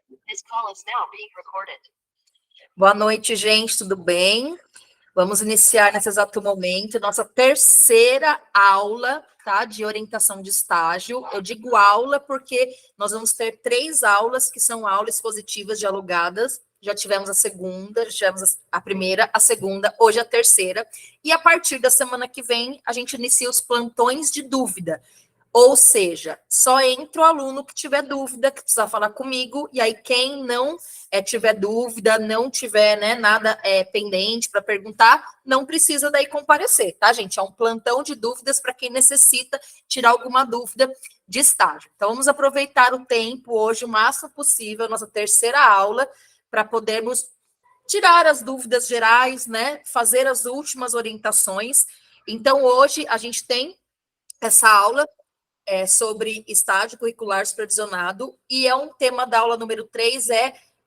This call is now being recorded. Boa noite, gente, tudo bem? Vamos iniciar nesse exato momento nossa terceira aula, tá, de orientação de estágio. Eu digo aula porque nós vamos ter 3 aulas que são aulas expositivas dialogadas. Já tivemos a segunda, já tivemos a primeira, a segunda, hoje a terceira. E a partir da semana que vem, a gente inicia os plantões de dúvida. Ou seja, só entra o aluno que tiver dúvida, que precisa falar comigo, e aí quem não tiver dúvida, não tiver nada pendente para perguntar, não precisa daí comparecer, tá, gente? É um plantão de dúvidas para quem necessita tirar alguma dúvida de estágio. Então, vamos aproveitar o tempo hoje, o máximo possível, nossa terceira aula, para podermos tirar as dúvidas gerais, né? Fazer as últimas orientações. Então, hoje a gente tem essa aula sobre estágio curricular supervisionado, e um tema da aula número 3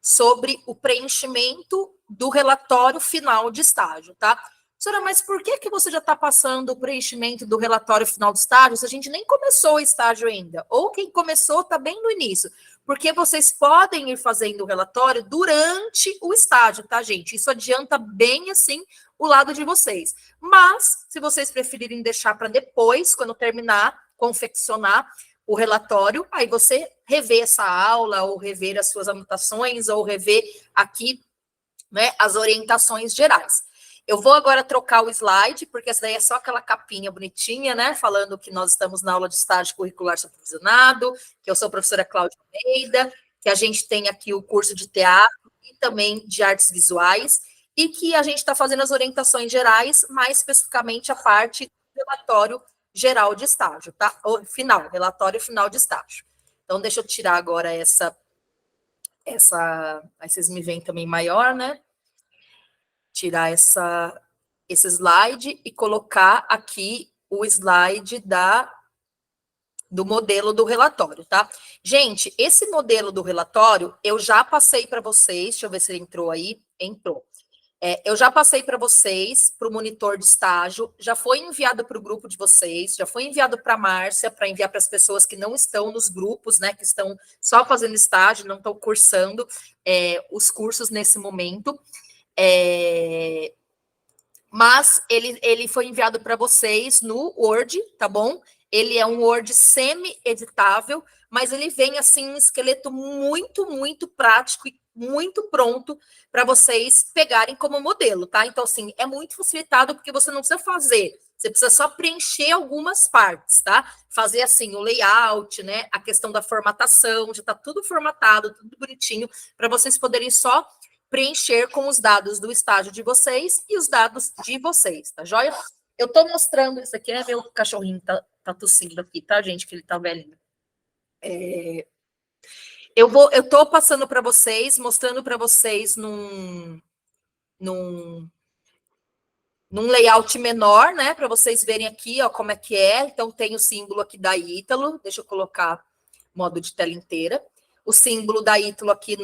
sobre o preenchimento do relatório final de estágio, tá? Senhora, mas por que você já está passando o preenchimento do relatório final de estágio se a gente nem começou o estágio ainda? Ou quem começou está bem no início? Porque vocês podem ir fazendo o relatório durante o estágio, tá, gente? Isso adianta bem, assim, o lado de vocês. Mas, se vocês preferirem deixar para depois, quando terminar, confeccionar o relatório, aí você rever essa aula, ou rever as suas anotações, ou rever aqui, né, as orientações gerais. Eu vou agora trocar o slide, porque essa daí é só aquela capinha bonitinha, né, falando que nós estamos na aula de estágio curricular supervisionado, que eu sou a professora Cláudia Almeida, que a gente tem aqui o curso de teatro e também de artes visuais, e que a gente está fazendo as orientações gerais, mais especificamente a parte do relatório geral de estágio, tá? Ou final, relatório final de estágio. Então, deixa eu tirar agora aí vocês me veem também maior, né? Tirar esse slide e colocar aqui o slide do modelo do relatório, tá? Gente, esse modelo do relatório, eu já passei para vocês, deixa eu ver se ele entrou aí, entrou. Eu já passei para vocês, para o monitor de estágio, já foi enviado para o grupo de vocês, já foi enviado para a Márcia, para enviar para as pessoas que não estão nos grupos, né, que estão só fazendo estágio, não estão cursando os cursos nesse momento. Mas ele foi enviado para vocês no Word, tá bom? Ele é um Word semi-editável, mas ele vem assim um esqueleto muito, muito prático e muito pronto para vocês pegarem como modelo, tá? Então, assim, é muito facilitado porque você não precisa fazer, você precisa só preencher algumas partes, tá? Fazer, assim, o layout, né? A questão da formatação, já está tudo formatado, tudo bonitinho, para vocês poderem só preencher com os dados do estágio de vocês e os dados de vocês, tá joia? Eu tô mostrando isso aqui, né? Meu cachorrinho tá tossindo aqui, tá, gente? Que ele tá velhinho. Eu tô passando para vocês, mostrando para vocês num layout menor, né? Para vocês verem aqui, ó, como é que é. Então, tem o símbolo aqui da Ítalo. Deixa eu colocar modo de tela inteira. O símbolo da Ítalo aqui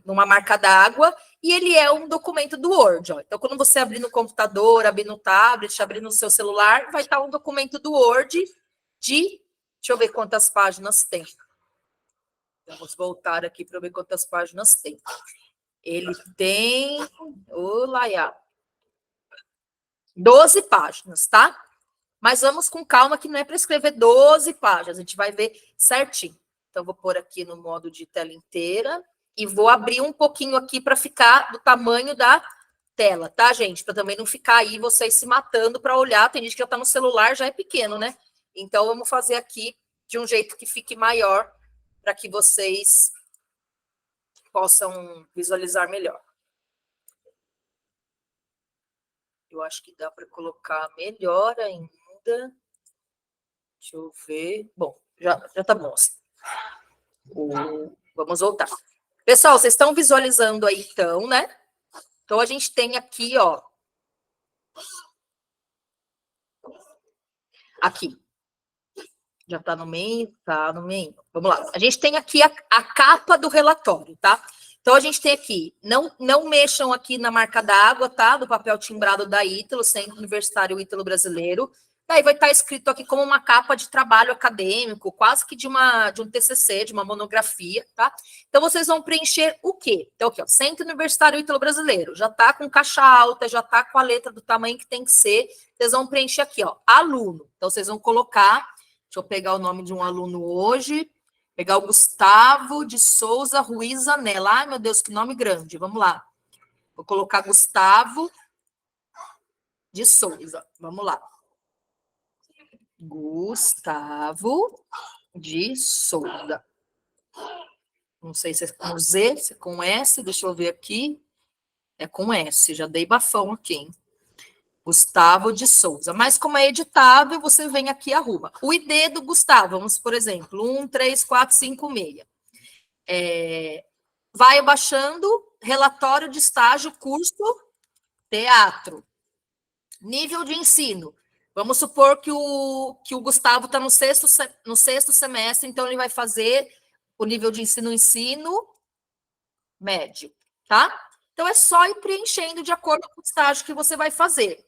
numa marca d'água. E ele é um documento do Word, ó. Então, quando você abrir no computador, abrir no tablet, abrir no seu celular, vai estar um documento do Word de... Deixa eu ver quantas páginas tem. Vamos voltar aqui para ver quantas páginas tem. Ele tem... Olá, 12 páginas, tá? Mas vamos com calma, que não é para escrever 12 páginas, a gente vai ver certinho. Então, vou pôr aqui no modo de tela inteira e vou abrir um pouquinho aqui para ficar do tamanho da tela, tá, gente? Para também não ficar aí vocês se matando para olhar. Tem gente que já está no celular, já é pequeno, né? Então, vamos fazer aqui de um jeito que fique maior para que vocês possam visualizar melhor. Eu acho que dá para colocar melhor ainda. Deixa eu ver. Bom, já tá bom. Assim. Vamos voltar. Pessoal, vocês estão visualizando aí, então, né? Então, a gente tem aqui, ó. Aqui. Já tá no meio? Tá no meio. Vamos lá. A gente tem aqui a capa do relatório, tá? Então, a gente tem aqui, não mexam aqui na marca d'água, tá? Do papel timbrado da Ítalo, Centro Universitário Ítalo Brasileiro. Daí vai estar escrito aqui como uma capa de trabalho acadêmico, quase que de um TCC, de uma monografia, tá? Então, vocês vão preencher o quê? Então, aqui, ó, Centro Universitário Ítalo-Brasileiro, já tá com caixa alta, já tá com a letra do tamanho que tem que ser. Vocês vão preencher aqui, ó, aluno. Então, vocês vão colocar, deixa eu pegar o nome de um aluno hoje, pegar o Gustavo de Souza Ruiz Anela. Ai, meu Deus, que nome grande. Vamos lá. Vou colocar Gustavo de Souza. Vamos lá. Gustavo de Souza. Não sei se é com Z, se é com S. Deixa eu ver aqui. É com S. Já dei bafão aqui, hein? Gustavo de Souza. Mas como é editável, você vem aqui e arruma. O ID do Gustavo, vamos, por exemplo, 13456. Vai baixando, relatório de estágio, curso, teatro. Nível de ensino. Vamos supor que o Gustavo está no sexto semestre, então ele vai fazer o nível de ensino médio, tá? Então é só ir preenchendo de acordo com o estágio que você vai fazer.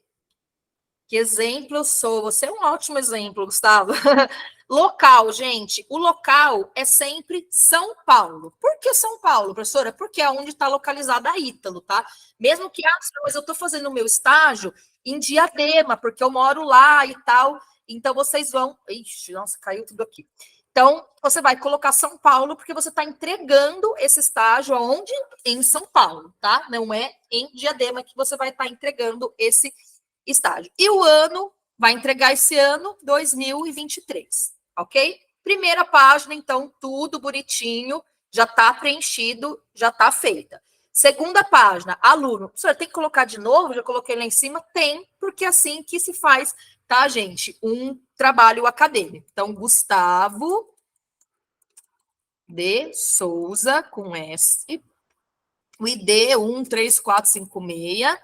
Que exemplo eu sou? Você é um ótimo exemplo, Gustavo. Local, gente. O local é sempre São Paulo. Por que São Paulo, professora? Porque é onde está localizada a Ítalo, tá? Mesmo que, mas eu estou fazendo o meu estágio em Diadema, porque eu moro lá e tal. Então, vocês vão... Ixi, nossa, caiu tudo aqui. Então, você vai colocar São Paulo, porque você está entregando esse estágio aonde? Em São Paulo, tá? Não é em Diadema que você vai estar entregando esse estágio. E o ano, vai entregar esse ano, 2023, ok? Primeira página, então, tudo bonitinho, já está preenchido, já está feita. Segunda página, aluno. Professora, tem que colocar de novo? Já coloquei lá em cima? Tem, porque é assim que se faz, tá, gente? Um trabalho acadêmico. Então, Gustavo de Souza, com S, o ID 13456,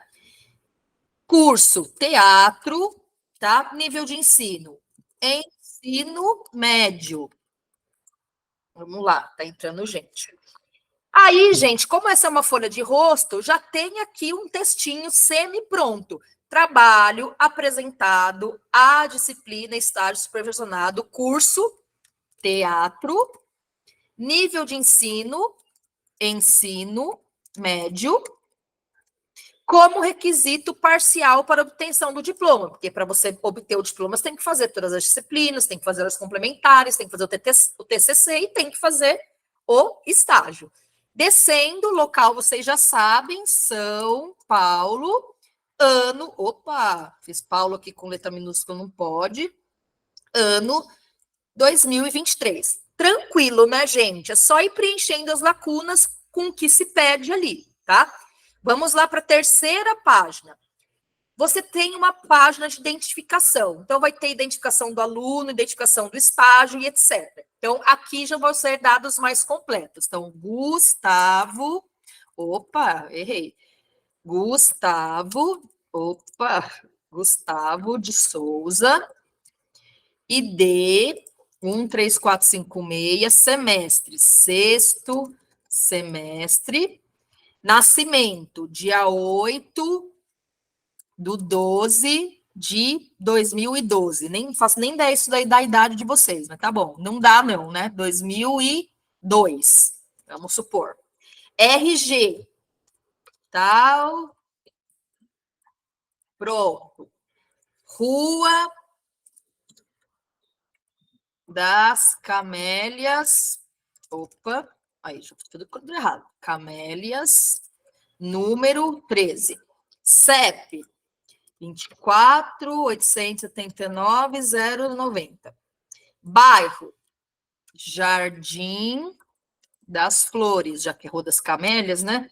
curso, teatro, tá? Nível de ensino, ensino médio. Vamos lá, tá entrando gente. Aí, gente, como essa é uma folha de rosto, já tem aqui um textinho semi-pronto. Trabalho apresentado à disciplina estágio supervisionado, curso, teatro, nível de ensino médio, como requisito parcial para obtenção do diploma, porque para você obter o diploma, você tem que fazer todas as disciplinas, tem que fazer as complementares, tem que fazer o TCC e tem que fazer o estágio. Descendo, local, vocês já sabem, São Paulo, ano, opa, fiz Paulo aqui com letra minúscula, não pode, ano 2023. Tranquilo, né, gente? É só ir preenchendo as lacunas com o que se pede ali, tá? Vamos lá para a terceira página. Você tem uma página de identificação. Então, vai ter identificação do aluno, identificação do estágio e etc. Então, aqui já vão ser dados mais completos. Então, Gustavo... Opa, errei. Gustavo de Souza, ID 13456, semestre, sexto semestre, nascimento, dia 8/12/2012. Nem faço nem ideia isso daí da idade de vocês, mas tá bom. Não dá, não, né? 2002. Vamos supor. RG. Tal. Pronto. Rua das Camélias. Opa. Aí, já tudo errado. Camélias. Número 13. CEP 24.879.090. Bairro Jardim das Flores, já que é Rua das Camélias, né?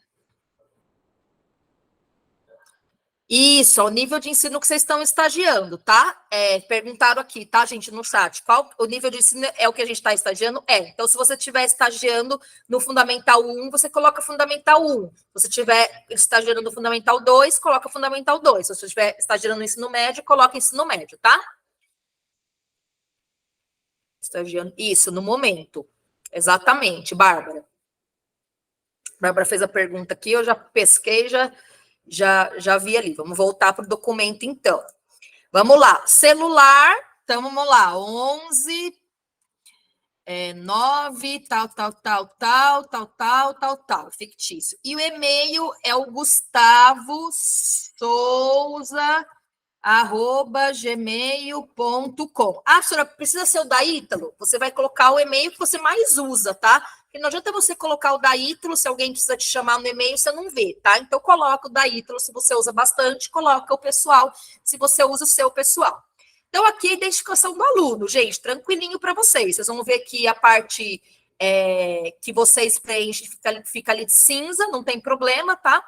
Isso, ao nível de ensino que vocês estão estagiando, tá? Perguntaram aqui, tá, gente, no chat, qual o nível de ensino é o que a gente está estagiando? Então, se você estiver estagiando no Fundamental 1, você coloca Fundamental 1. Se você estiver estagiando no Fundamental 2, coloca Fundamental 2. Se você estiver estagiando no ensino médio, coloca ensino médio, tá? Estagiando, isso, no momento. Exatamente, Bárbara. Bárbara fez a pergunta aqui, eu já pesquei, já vi ali. Vamos voltar para o documento, então. Vamos lá. Celular, então vamos lá. 11, 9, tal, fictício. E o e-mail é o Gustavo Souza, @gmail.com. Ah, senhora, precisa ser o da Ítalo? Você vai colocar o e-mail que você mais usa, tá? Porque não adianta você colocar o da Ítalo, se alguém precisa te chamar no e-mail, você não vê, tá? Então, coloca o da Ítalo se você usa bastante, coloca o pessoal se você usa o seu pessoal. Então, aqui a identificação do aluno, gente, tranquilinho para vocês. Vocês vão ver que a parte que vocês preenchem fica ali de cinza, não tem problema, tá?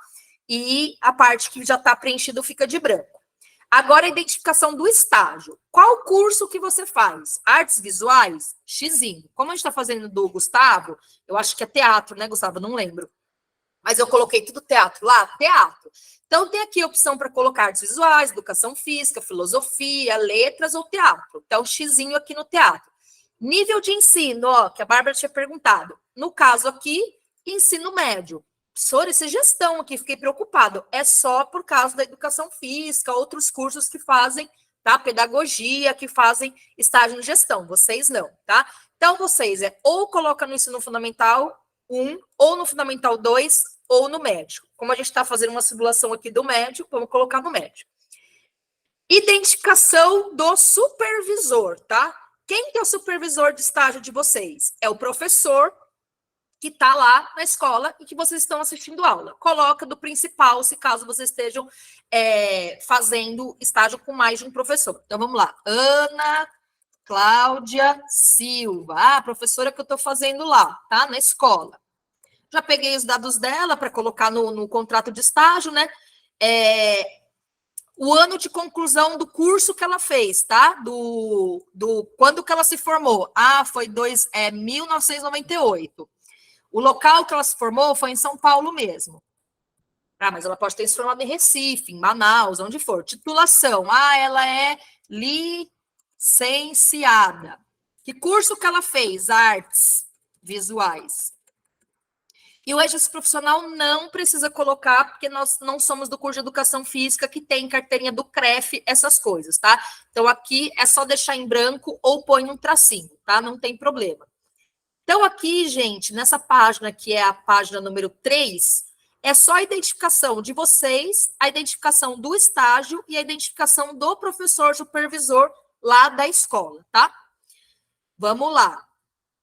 E a parte que já está preenchida fica de branco. Agora, a identificação do estágio. Qual curso que você faz? Artes visuais? Xizinho. Como a gente está fazendo do Gustavo, eu acho que é teatro, né, Gustavo? Não lembro. Mas eu coloquei tudo teatro lá, teatro. Então, tem aqui a opção para colocar artes visuais, educação física, filosofia, letras ou teatro. Então, xizinho aqui no teatro. Nível de ensino, ó, que a Bárbara tinha perguntado. No caso aqui, ensino médio. Professor, essa gestão aqui, fiquei preocupado. É só por causa da educação física, outros cursos que fazem, tá? Pedagogia, que fazem estágio em gestão. Vocês não, tá? Então, vocês ou coloca no ensino fundamental 1, ou no fundamental 2, ou no médio. Como a gente está fazendo uma simulação aqui do médio, vamos colocar no médio. Identificação do supervisor, tá? Quem que é o supervisor de estágio de vocês? É o professor que está lá na escola e que vocês estão assistindo aula. Coloca do principal, se caso vocês estejam fazendo estágio com mais de um professor. Então, vamos lá. Ana Cláudia Silva. A professora que eu estou fazendo lá, tá? Na escola. Já peguei os dados dela para colocar no contrato de estágio, né? O ano de conclusão do curso que ela fez, tá? Quando que ela se formou? Ah, foi 1998. O local que ela se formou foi em São Paulo mesmo. Ah, mas ela pode ter se formado em Recife, em Manaus, onde for. Titulação. Ah, ela é licenciada. Que curso que ela fez? Artes visuais. E o exercício profissional não precisa colocar, porque nós não somos do curso de educação física que tem carteirinha do CREF, essas coisas, tá? Então, aqui é só deixar em branco ou põe um tracinho, tá? Não tem problema. Então, aqui, gente, nessa página, que é a página número 3, é só a identificação de vocês, a identificação do estágio e a identificação do professor supervisor lá da escola, tá? Vamos lá.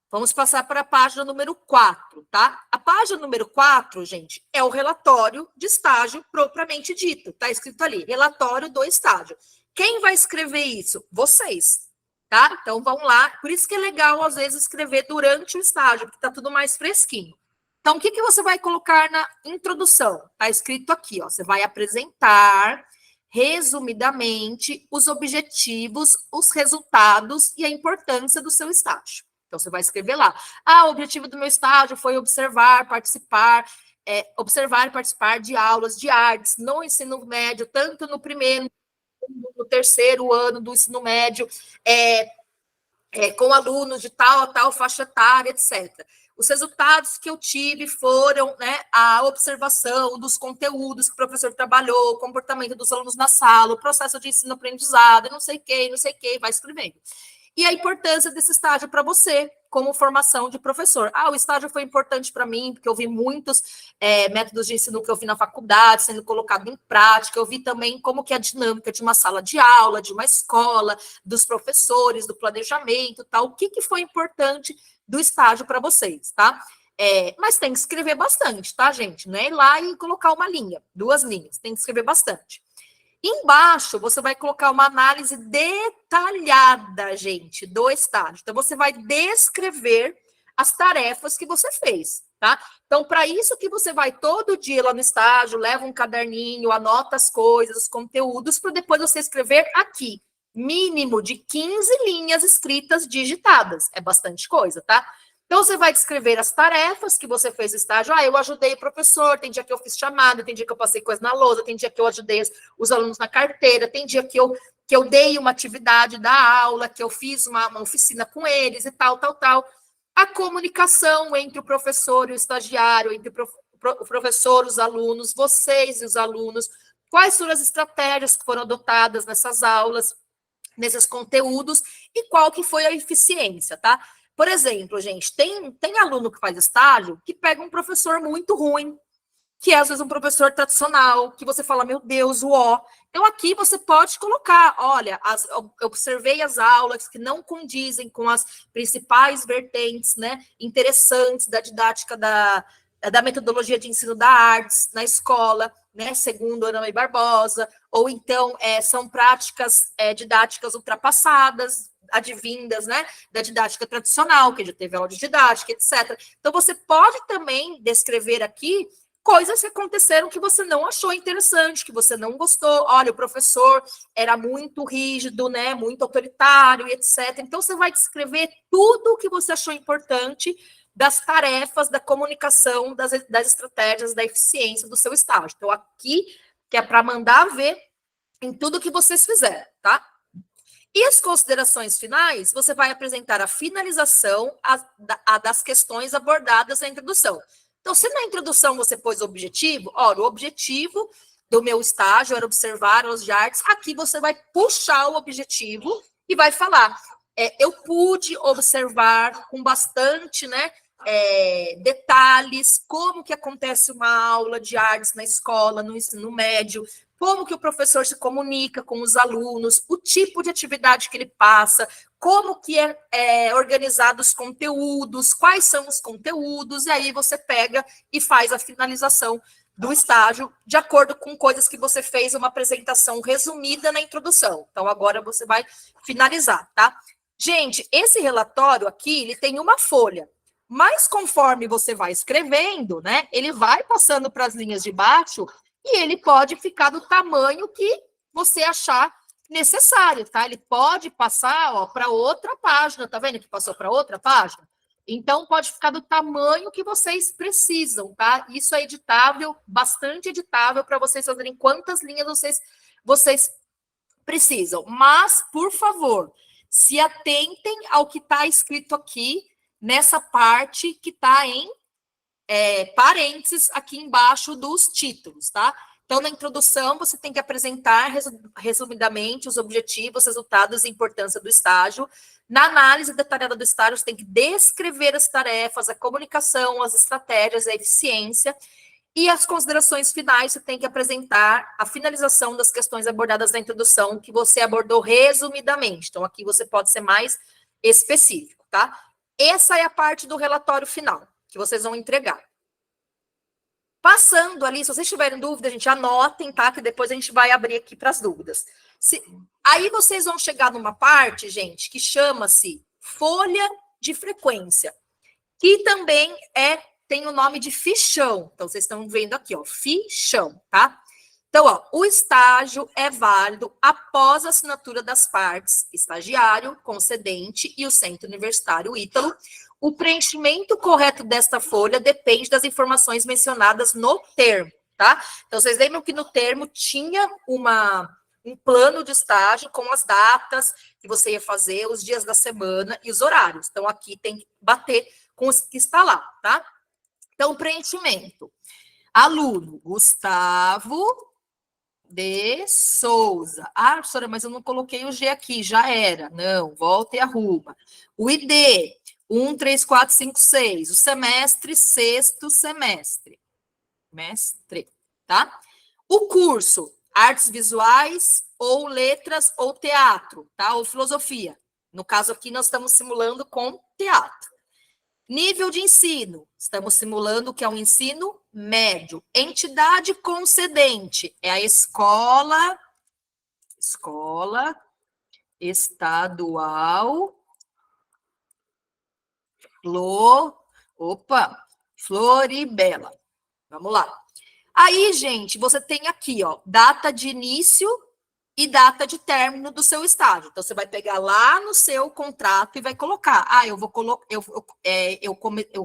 Vamos passar para a página número 4, tá? A página número 4, gente, é o relatório de estágio propriamente dito. Tá escrito ali, relatório do estágio. Quem vai escrever isso? Vocês, tá? Então, vamos lá. Por isso que é legal, às vezes, escrever durante o estágio, porque tá tudo mais fresquinho. Então, o que você vai colocar na introdução? Tá escrito aqui, ó. Você vai apresentar, resumidamente, os objetivos, os resultados e a importância do seu estágio. Então, você vai escrever lá. Ah, o objetivo do meu estágio foi observar e participar de aulas de artes no ensino médio, tanto no primeiro, no terceiro ano do ensino médio, com alunos de tal a tal faixa etária, etc. Os resultados que eu tive foram, né, a observação dos conteúdos que o professor trabalhou, o comportamento dos alunos na sala, o processo de ensino-aprendizado, não sei o que, vai escrevendo. E a importância desse estágio para você, como formação de professor. Ah, o estágio foi importante para mim, porque eu vi muitos métodos de ensino que eu vi na faculdade sendo colocado em prática, eu vi também como que é a dinâmica de uma sala de aula, de uma escola, dos professores, do planejamento, tal. O que foi importante do estágio para vocês, tá? Mas tem que escrever bastante, tá, gente? Não é ir lá e colocar uma linha, 2 linhas, tem que escrever bastante. Embaixo, você vai colocar uma análise detalhada, gente, do estágio. Então, você vai descrever as tarefas que você fez, tá? Então, para isso que você vai todo dia lá no estágio, leva um caderninho, anota as coisas, os conteúdos, para depois você escrever aqui. Mínimo de 15 linhas escritas digitadas. É bastante coisa, tá? Então, você vai descrever as tarefas que você fez no estágio. Ah, eu ajudei o professor, tem dia que eu fiz chamada, tem dia que eu passei coisa na lousa, tem dia que eu ajudei os alunos na carteira, tem dia que eu dei uma atividade da aula, que eu fiz uma oficina com eles e tal. A comunicação entre o professor e o estagiário, entre o professor, os alunos, vocês e os alunos, quais foram as estratégias que foram adotadas nessas aulas, nesses conteúdos, e qual que foi a eficiência, tá? Por exemplo, gente, tem aluno que faz estágio que pega um professor muito ruim, que é, às vezes, um professor tradicional, que você fala, meu Deus, uó. Então, aqui você pode colocar, olha, eu observei as aulas que não condizem com as principais vertentes, né, interessantes da didática da metodologia de ensino da artes na escola, né, segundo Ana May Barbosa, ou então são práticas didáticas ultrapassadas, advindas, né, da didática tradicional, que já teve aula de didática, etc. Então, você pode também descrever aqui coisas que aconteceram que você não achou interessante, que você não gostou. Olha, o professor era muito rígido, né, muito autoritário, etc. Então, você vai descrever tudo o que você achou importante das tarefas, da comunicação, das estratégias, da eficiência do seu estágio. Então, aqui, que é para mandar ver em tudo que vocês fizeram, tá? E as considerações finais, você vai apresentar a finalização das questões abordadas na introdução. Então, se na introdução você pôs o objetivo, olha, o objetivo do meu estágio era observar aulas de artes, aqui você vai puxar o objetivo e vai falar, eu pude observar com bastante, né, detalhes, como que acontece uma aula de artes na escola, no ensino médio, como que o professor se comunica com os alunos, o tipo de atividade que ele passa, como que é organizado os conteúdos, quais são os conteúdos, e aí você pega e faz a finalização do estágio de acordo com coisas que você fez uma apresentação resumida na introdução. Então, agora você vai finalizar, tá? Gente, esse relatório aqui, ele tem uma folha, mas conforme você vai escrevendo, né, ele vai passando para as linhas de baixo e ele pode ficar do tamanho que você achar necessário, tá? Ele pode passar para outra página, tá vendo que passou para outra página? Então, pode ficar do tamanho que vocês precisam, tá? Isso é editável, bastante editável, para vocês fazerem quantas linhas vocês precisam. Mas, por favor, se atentem ao que está escrito aqui, nessa parte que está em parênteses aqui embaixo dos títulos, tá? Então, na introdução, você tem que apresentar resumidamente os objetivos, resultados e importância do estágio. Na análise detalhada do estágio, você tem que descrever as tarefas, a comunicação, as estratégias, a eficiência. E as considerações finais, você tem que apresentar a finalização das questões abordadas na introdução, que você abordou resumidamente. Então, aqui você pode ser mais específico, tá? Essa é a parte do relatório final que vocês vão entregar. Passando ali, se vocês tiverem dúvida, gente, anotem, tá? Que depois a gente vai abrir aqui para as dúvidas. Aí vocês vão chegar numa parte, gente, que chama-se folha de frequência, que também tem o nome de fichão. Então, vocês estão vendo aqui, ó, fichão, tá? Então, ó, o estágio é válido após a assinatura das partes, estagiário, concedente e o Centro Universitário Ítalo. O preenchimento correto desta folha depende das informações mencionadas no termo, tá? Então, vocês lembram que no termo tinha um plano de estágio com as datas que você ia fazer, os dias da semana e os horários. Então, aqui tem que bater com o que está lá, tá? Então, preenchimento. Aluno, Gustavo de Souza. Ah, professora, mas eu não coloquei o G aqui, já era. Não, volta e arruma. O ID, 1, 3, 4, 5, 6. O semestre, sexto semestre. Mestre, tá? O curso, artes visuais, ou letras, ou teatro, tá? Ou filosofia. No caso aqui, nós estamos simulando com teatro. Nível de ensino, estamos simulando que é um ensino médio. Entidade concedente, é a escola estadual Floribela. Vamos lá. Aí, gente, você tem aqui, ó, data de início e data de término do seu estágio. Então, você vai pegar lá no seu contrato e vai colocar. Ah, eu vou colocar. Eu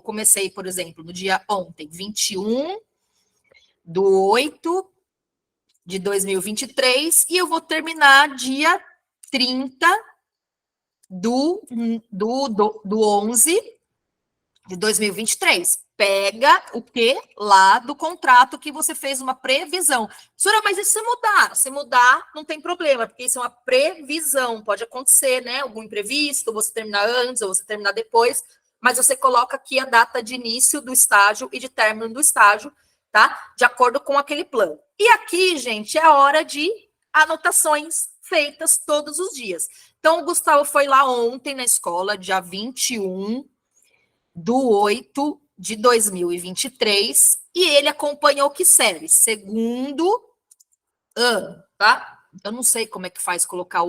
comecei, por exemplo, no dia ontem, 21/8/2023, e eu vou terminar dia 30 do 11 de 2023. pega o quê? Lá do contrato que você fez uma previsão. Senhora, mas e se mudar? Se mudar, não tem problema, porque isso é uma previsão. Pode acontecer, né? Algum imprevisto, você terminar antes ou você terminar depois, mas você coloca aqui a data de início do estágio e de término do estágio, tá? De acordo com aquele plano. E aqui, gente, é a hora de anotações feitas todos os dias. Então, o Gustavo foi lá ontem na escola, dia 21/8/2023, e ele acompanhou que série? Segundo ano, tá? Eu não sei como é que faz colocar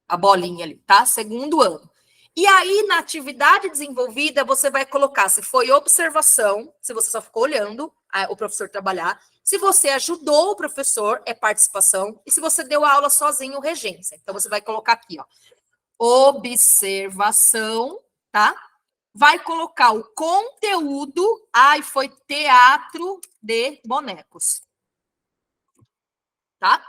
a bolinha ali, tá? Segundo ano. E aí, na atividade desenvolvida, você vai colocar se foi observação, se você só ficou olhando o professor trabalhar, se você ajudou o professor, é participação, e se você deu a aula sozinho, regência. Então, você vai colocar aqui, ó, observação, tá? Vai colocar o conteúdo, foi teatro de bonecos, tá?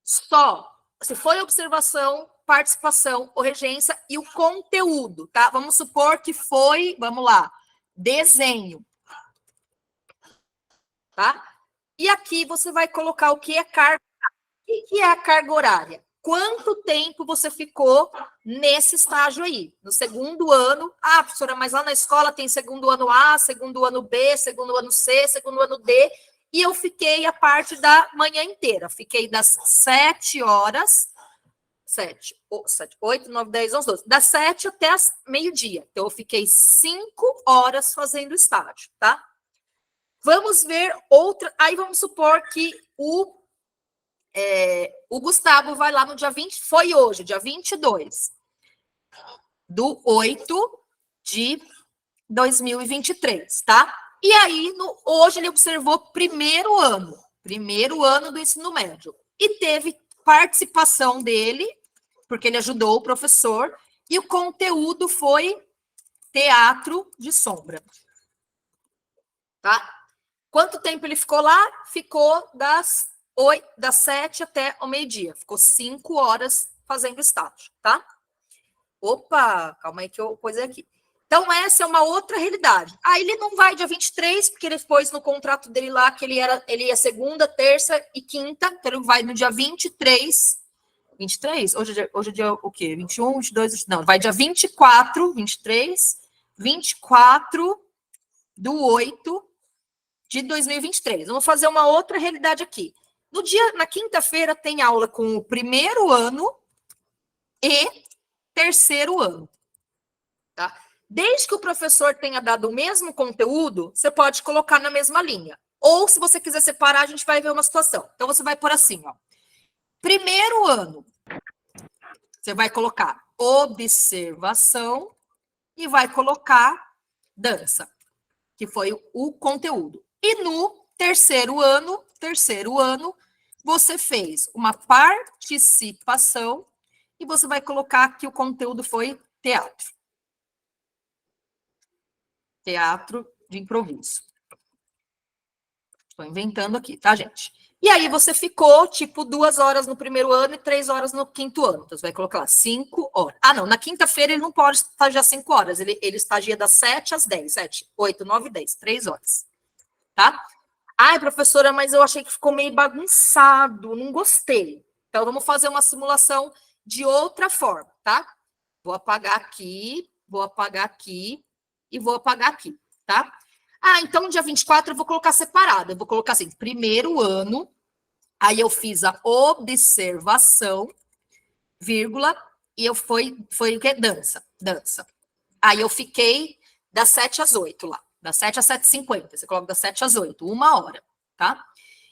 Só, se foi observação, participação ou regência e o conteúdo, tá? Vamos supor que foi, vamos lá, desenho, tá? E aqui você vai colocar o que é carga. O que é a carga horária? Quanto tempo você ficou nesse estágio aí? No segundo ano, professora, mas lá na escola tem segundo ano A, segundo ano B, segundo ano C, segundo ano D, e eu fiquei a parte da manhã inteira. Fiquei das 7 horas, 8, 9, 10, 11, 12, das 7 até as meio-dia. Então, eu fiquei 5 horas fazendo estágio, tá? Vamos ver outra. Aí vamos supor que o Gustavo vai lá no dia 20, foi hoje, dia 22/8/2023, tá? E aí, hoje ele observou primeiro ano do ensino médio. E teve participação dele, porque ele ajudou o professor, e o conteúdo foi teatro de sombra. Tá? Quanto tempo ele ficou lá? Ficou das 7 até o meio-dia. Ficou 5 horas fazendo estágio, tá? Opa, calma aí que eu pus aqui. Então, essa é uma outra realidade. Aí ele não vai dia 23, porque ele pôs no contrato dele lá que ele ia segunda, terça e quinta. Então, ele vai no dia 23. 23? Hoje é dia o quê? 21, 22, não, vai dia 24, 23, 24/8/2023. Vamos fazer uma outra realidade aqui. Na quinta-feira tem aula com o primeiro ano e terceiro ano, tá? Desde que o professor tenha dado o mesmo conteúdo, você pode colocar na mesma linha. Ou, se você quiser separar, a gente vai ver uma situação. Então, você vai por assim, ó. Primeiro ano, você vai colocar observação e vai colocar dança, que foi o conteúdo. E no terceiro ano, você fez uma participação e você vai colocar que o conteúdo foi teatro. Teatro de improviso. Estou inventando aqui, tá, gente? E aí você ficou, 2 horas no primeiro ano e 3 horas no quinto ano. Então, você vai colocar lá 5 horas. Não, na quinta-feira ele não pode estagiar 5 horas. Ele estagia das 7 às 10. 7, 8, 9, 10. 3 horas. Tá? Professora, mas eu achei que ficou meio bagunçado. Não gostei. Então, vamos fazer uma simulação de outra forma, tá? Vou apagar aqui e vou apagar aqui, tá? Então, dia 24 eu vou colocar separado. Eu vou colocar assim, primeiro ano, aí eu fiz a observação, vírgula, e foi o que? Dança. Aí eu fiquei das 7 às 8 lá, das 7 às 7h50. Você coloca das 7 às 8, 1 hora, tá?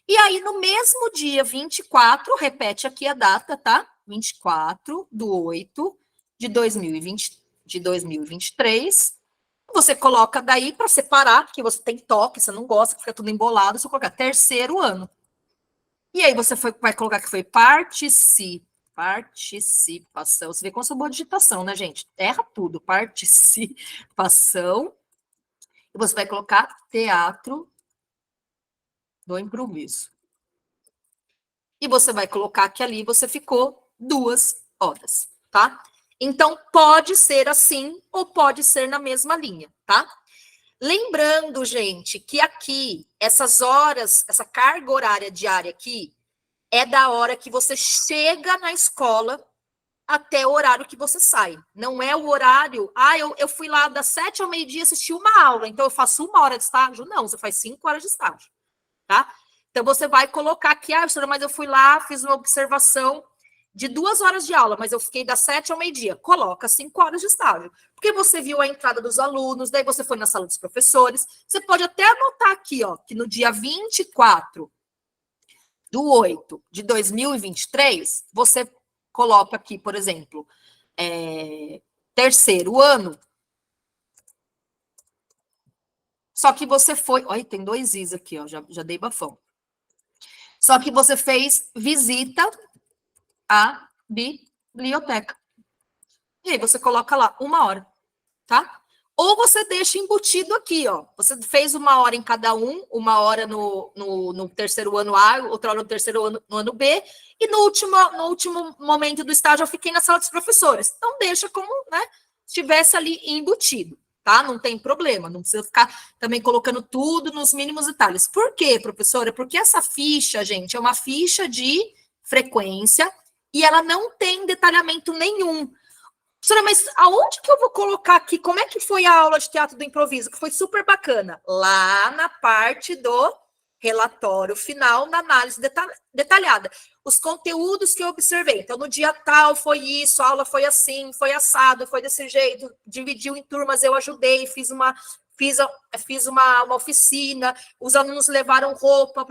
E aí, no mesmo dia 24, repete aqui a data, tá? 24/8/2023. Você coloca daí para separar, porque você tem toque, você não gosta, fica tudo embolado, você coloca terceiro ano. E aí você vai colocar que foi participação. Você vê com essa boa digitação, né, gente? Erra tudo. Participação. E você vai colocar teatro do improviso. E você vai colocar que ali você ficou 2 horas, tá? Então, pode ser assim ou pode ser na mesma linha, tá? Lembrando, gente, que aqui, essas horas, essa carga horária diária aqui, é da hora que você chega na escola até o horário que você sai. Não é o horário, eu fui lá das 7 ao meio-dia assistir uma aula, então eu faço 1 hora de estágio. Não, você faz 5 horas de estágio, tá? Então você vai colocar aqui, professora, mas eu fui lá, fiz uma observação de 2 horas de aula, mas eu fiquei das 7 ao meio-dia. Coloca 5 horas de estágio. Porque você viu a entrada dos alunos, daí você foi na sala dos professores. Você pode até anotar aqui, ó, que no dia 24/8/2023, você coloca aqui, por exemplo, terceiro ano. Só que você foi. Olha, tem 2 is aqui, ó, já dei bafão. Só que você fez visita à biblioteca. E aí você coloca lá 1 hora, tá? Ou você deixa embutido aqui, ó. Você fez 1 hora em cada um, 1 hora no terceiro ano A, outra hora no terceiro ano, no ano B, e no último momento do estágio eu fiquei na sala dos professores. Então deixa como, né, estivesse ali embutido, tá? Não tem problema, não precisa ficar também colocando tudo nos mínimos detalhes. Por quê, professora? Porque essa ficha, gente, é uma ficha de frequência e ela não tem detalhamento nenhum. Professora, mas aonde que eu vou colocar aqui? Como é que foi a aula de teatro do improviso? Que foi super bacana. Lá na parte do relatório final, na análise detalhada. Os conteúdos que eu observei. Então, no dia tal foi isso, a aula foi assim, foi assado, foi desse jeito, dividiu em turmas, eu ajudei, fiz uma oficina, os alunos levaram roupa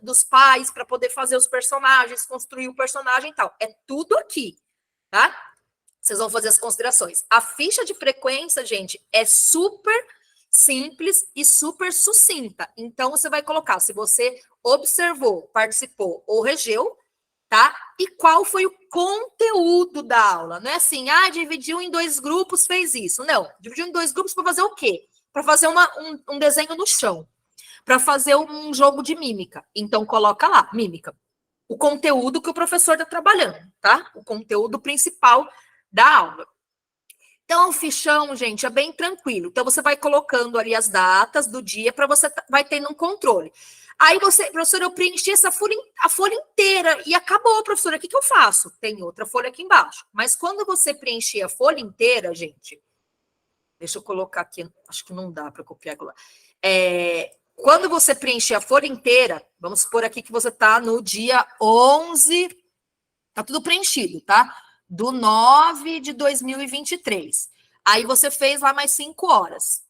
dos pais para poder fazer os personagens, construir o personagem e tal. É tudo aqui, tá? Vocês vão fazer as considerações. A ficha de frequência, gente, é super simples e super sucinta. Então, você vai colocar se você observou, participou ou regeu, tá? E qual foi o conteúdo da aula. Não é assim, dividiu em 2 grupos, fez isso. Não, dividiu em 2 grupos para fazer o quê? Para fazer um desenho no chão. Para fazer um jogo de mímica. Então, coloca lá, mímica. O conteúdo que o professor está trabalhando, tá? O conteúdo principal da aula. Então, o fichão, gente, é bem tranquilo. Então, você vai colocando ali as datas do dia para você vai tendo um controle. Aí você, professora, eu preenchi a folha inteira e acabou, professora. O que eu faço? Tem outra folha aqui embaixo. Mas quando você preencher a folha inteira, gente, deixa eu colocar aqui, acho que não dá para copiar agora. Quando você preencher a folha inteira, vamos supor aqui que você está no dia 11, tá tudo preenchido, tá? Do 9/2023. Aí você fez lá mais 5 horas.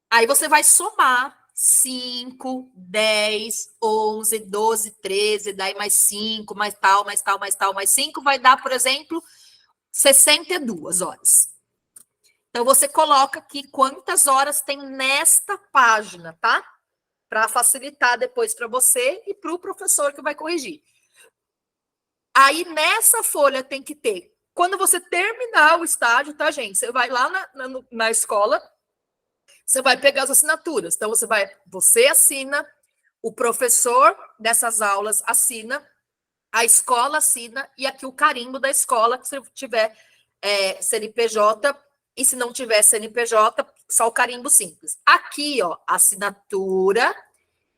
Aí você vai somar 5, 10, 11, 12, 13, daí mais 5, mais tal, mais tal, mais tal, mais 5, vai dar, por exemplo, 62 horas. Então, você coloca aqui quantas horas tem nesta página, tá? Para facilitar depois para você e para o professor que vai corrigir. Aí, nessa folha tem que ter, quando você terminar o estágio, tá, gente? Você vai lá na escola, você vai pegar as assinaturas. Então, você assina, o professor dessas aulas assina, a escola assina, e aqui o carimbo da escola, que se tiver CNPJ, e se não tiver CNPJ, só o carimbo simples. Aqui, ó, assinatura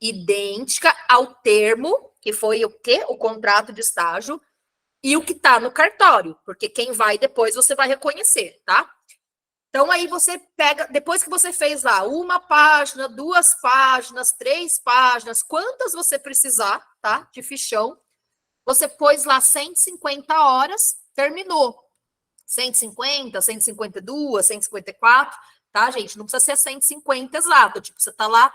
idêntica ao termo, que foi o quê? O contrato de estágio, e o que está no cartório, porque quem vai depois você vai reconhecer, tá? Então, aí você pega, depois que você fez lá 1 página, 2 páginas, 3 páginas, quantas você precisar, tá? De fichão, você pôs lá 150 horas, terminou. 150, 152, 154, tá, gente? Não precisa ser 150 exato, tipo, você tá lá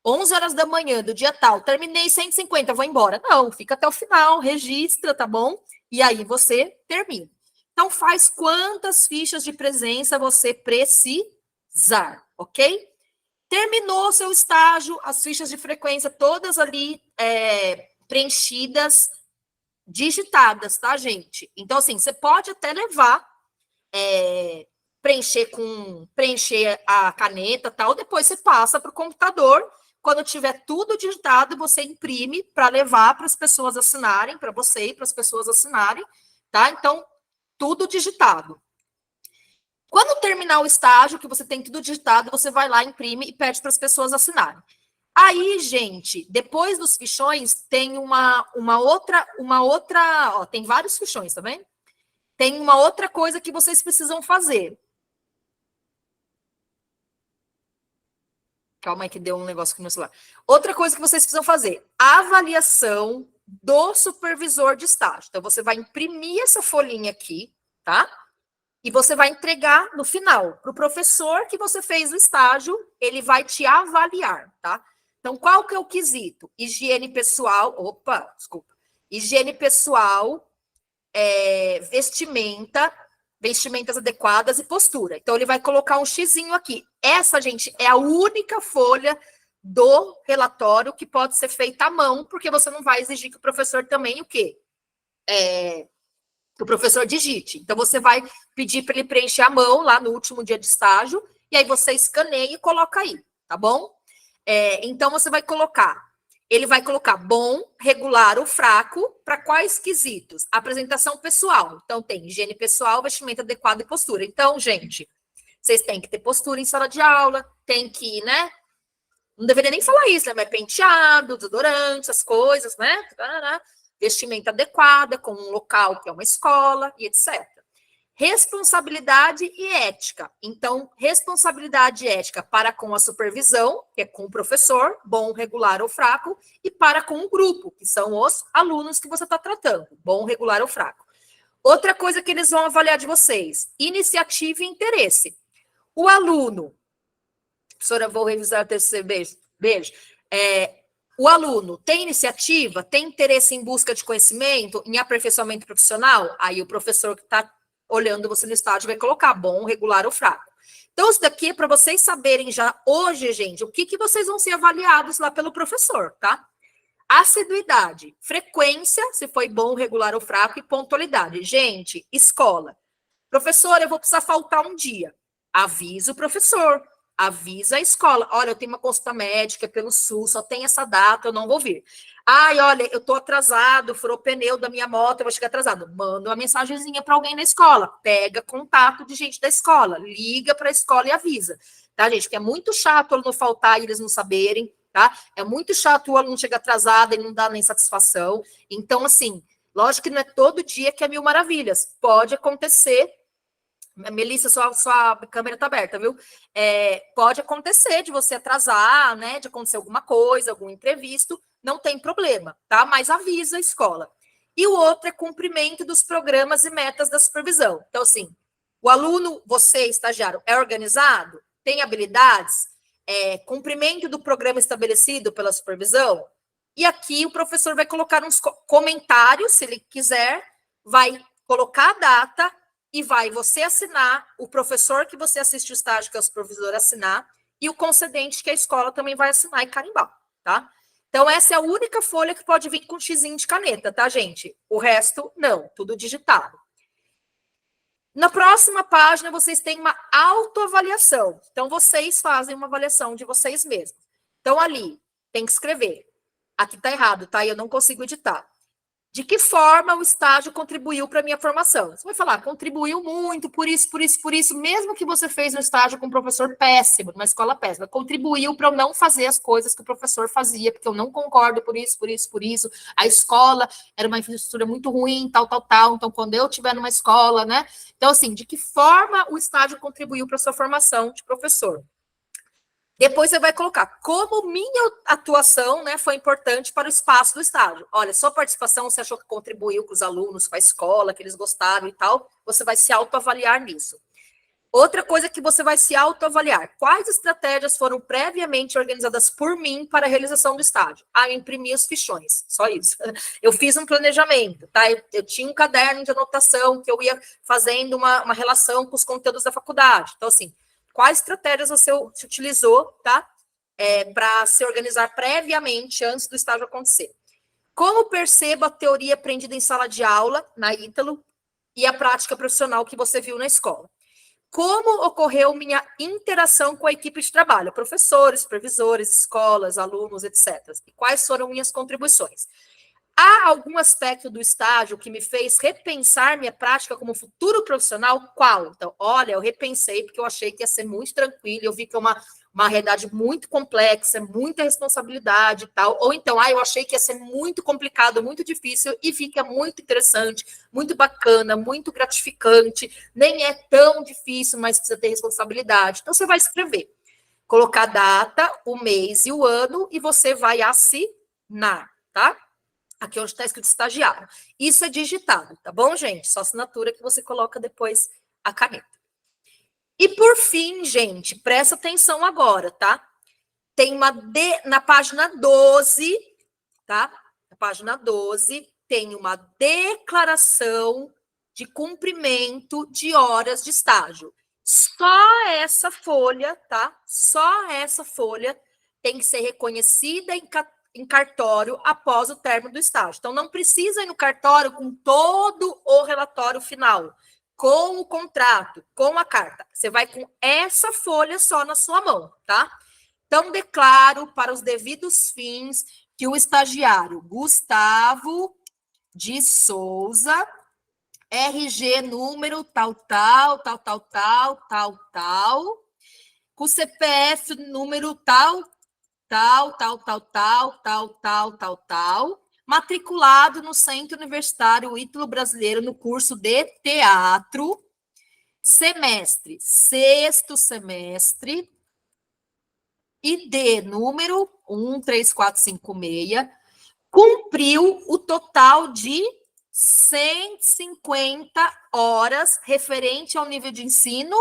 11 horas da manhã do dia tal, terminei 150, vou embora. Não, fica até o final, registra, tá bom? E aí você termina. Então, faz quantas fichas de presença você precisar, ok? Terminou seu estágio, as fichas de frequência todas ali preenchidas, digitadas, tá, gente? Então, assim, você pode até levar, preencher a caneta, tal, depois você passa para o computador. Quando tiver tudo digitado, você imprime para levar para as pessoas assinarem, para você e para as pessoas assinarem, tá? Então, tudo digitado. Quando terminar o estágio, que você tem tudo digitado, você vai lá, imprime e pede para as pessoas assinarem. Aí, gente, depois dos fichões, tem uma outra, ó, tem vários fichões, tá vendo? Tem uma outra coisa que vocês precisam fazer. Calma aí que deu um negócio aqui no meu celular. Outra coisa que vocês precisam fazer, avaliação do supervisor de estágio. Então, você vai imprimir essa folhinha aqui, tá? E você vai entregar no final para o professor que você fez o estágio, ele vai te avaliar, tá? Então, qual que é o quesito? Higiene pessoal, higiene pessoal, vestimentas adequadas e postura. Então, ele vai colocar um xizinho aqui. Essa, gente, é a única folha do relatório que pode ser feita à mão, porque você não vai exigir que o professor também o quê? Que o professor digite. Então, você vai pedir para ele preencher a mão lá no último dia de estágio, e aí você escaneia e coloca aí, tá bom? Então, você vai colocar, ele vai colocar bom, regular ou fraco, para quais quesitos? Apresentação pessoal. Então, tem higiene pessoal, vestimento adequado e postura. Então, gente, vocês têm que ter postura em sala de aula, tem que, né? Não deveria nem falar isso, né? Mas penteado, desodorante, essas coisas, né? Vestimenta adequada, com um local que é uma escola e etc. Responsabilidade e ética. Então, responsabilidade e ética para com a supervisão, que é com o professor, bom, regular ou fraco, e para com o grupo, que são os alunos que você está tratando, bom, regular ou fraco. Outra coisa que eles vão avaliar de vocês, iniciativa e interesse. O aluno, professora, vou revisar o TCC, beijo. O aluno tem iniciativa, tem interesse em busca de conhecimento, em aperfeiçoamento profissional? Aí o professor que está olhando você no estágio vai colocar bom, regular ou fraco. Então, isso daqui é para vocês saberem já hoje, gente, o que vocês vão ser avaliados lá pelo professor, tá? Assiduidade, frequência, se foi bom, regular ou fraco, e pontualidade. Gente, escola. Professor, eu vou precisar faltar um dia. Avisa o professor. Avisa a escola. Olha, eu tenho uma consulta médica pelo SUS, só tem essa data, eu não vou vir. Ai, olha, eu tô atrasado, furou o pneu da minha moto, eu vou chegar atrasado. Manda uma mensagenzinha para alguém na escola. Pega contato de gente da escola. Liga para a escola e avisa. Tá, gente? Porque é muito chato o aluno faltar e eles não saberem, tá? É muito chato o aluno chegar atrasado e não dar nem satisfação. Então, assim, lógico que não é todo dia que é mil maravilhas. Pode acontecer. Melissa, sua câmera está aberta, viu? Pode acontecer de você atrasar, né? De acontecer alguma coisa, algum imprevisto, não tem problema, tá? Mas avisa a escola. E o outro é cumprimento dos programas e metas da supervisão. Então, assim, o aluno, você, estagiário, é organizado, tem habilidades, cumprimento do programa estabelecido pela supervisão. E aqui o professor vai colocar uns comentários, se ele quiser, vai colocar a data e vai você assinar, o professor que você assiste o estágio, que é o supervisor, assinar, e o concedente, que a escola também vai assinar e carimbar, tá? Então, essa é a única folha que pode vir com xizinho de caneta, tá, gente? O resto, não, tudo digitado. Na próxima página, vocês têm uma autoavaliação. Então, vocês fazem uma avaliação de vocês mesmos. Então, ali, tem que escrever. Aqui tá errado, tá? Eu não consigo editar. De que forma o estágio contribuiu para a minha formação? Você vai falar, contribuiu muito, por isso, mesmo que você fez um estágio com um professor péssimo, numa escola péssima, contribuiu para eu não fazer as coisas que o professor fazia, porque eu não concordo por isso. A escola era uma infraestrutura muito ruim, tal. Então, quando eu estiver numa escola, né? Então, assim, de que forma o estágio contribuiu para a sua formação de professor? Depois você vai colocar como minha atuação, né, foi importante para o espaço do estágio. Olha, sua participação, você achou que contribuiu com os alunos, com a escola, que eles gostaram e tal, você vai se autoavaliar nisso. Outra coisa que você vai se autoavaliar, quais estratégias foram previamente organizadas por mim para a realização do estágio? Eu imprimi os fichões, só isso. Eu fiz um planejamento, tá? Eu tinha um caderno de anotação que eu ia fazendo uma relação com os conteúdos da faculdade. Então, assim, quais estratégias você utilizou, tá? Para se organizar previamente antes do estágio acontecer. Como percebo a teoria aprendida em sala de aula, na Ítalo, e a prática profissional que você viu na escola? Como ocorreu minha interação com a equipe de trabalho, professores, supervisores, escolas, alunos, etc. E quais foram minhas contribuições? Há algum aspecto do estágio que me fez repensar minha prática como futuro profissional? Qual? Então, olha, eu repensei porque eu achei que ia ser muito tranquilo, eu vi que é uma realidade muito complexa, muita responsabilidade e tal. Ou então, eu achei que ia ser muito complicado, muito difícil, e vi que é muito interessante, muito bacana, muito gratificante, nem é tão difícil, mas precisa ter responsabilidade. Então, você vai escrever, colocar a data, o mês e o ano, e você vai assinar, tá? Aqui onde está escrito estagiário. Isso é digitado, tá bom, gente? Só assinatura que você coloca depois a caneta. E por fim, gente, presta atenção agora, tá? Tem na página 12, tá? Na página 12, tem uma declaração de cumprimento de horas de estágio. Só essa folha, tá? Só essa folha tem que ser reconhecida em cartório após o término do estágio. Então, não precisa ir no cartório com todo o relatório final, com o contrato, com a carta. Você vai com essa folha só na sua mão, tá? Então, declaro para os devidos fins que o estagiário Gustavo de Souza, RG número tal, com CPF número tal, matriculado no Centro Universitário Ítalo Brasileiro no curso de teatro, semestre, sexto semestre, ID número 13456, cumpriu o total de 150 horas referente ao nível de ensino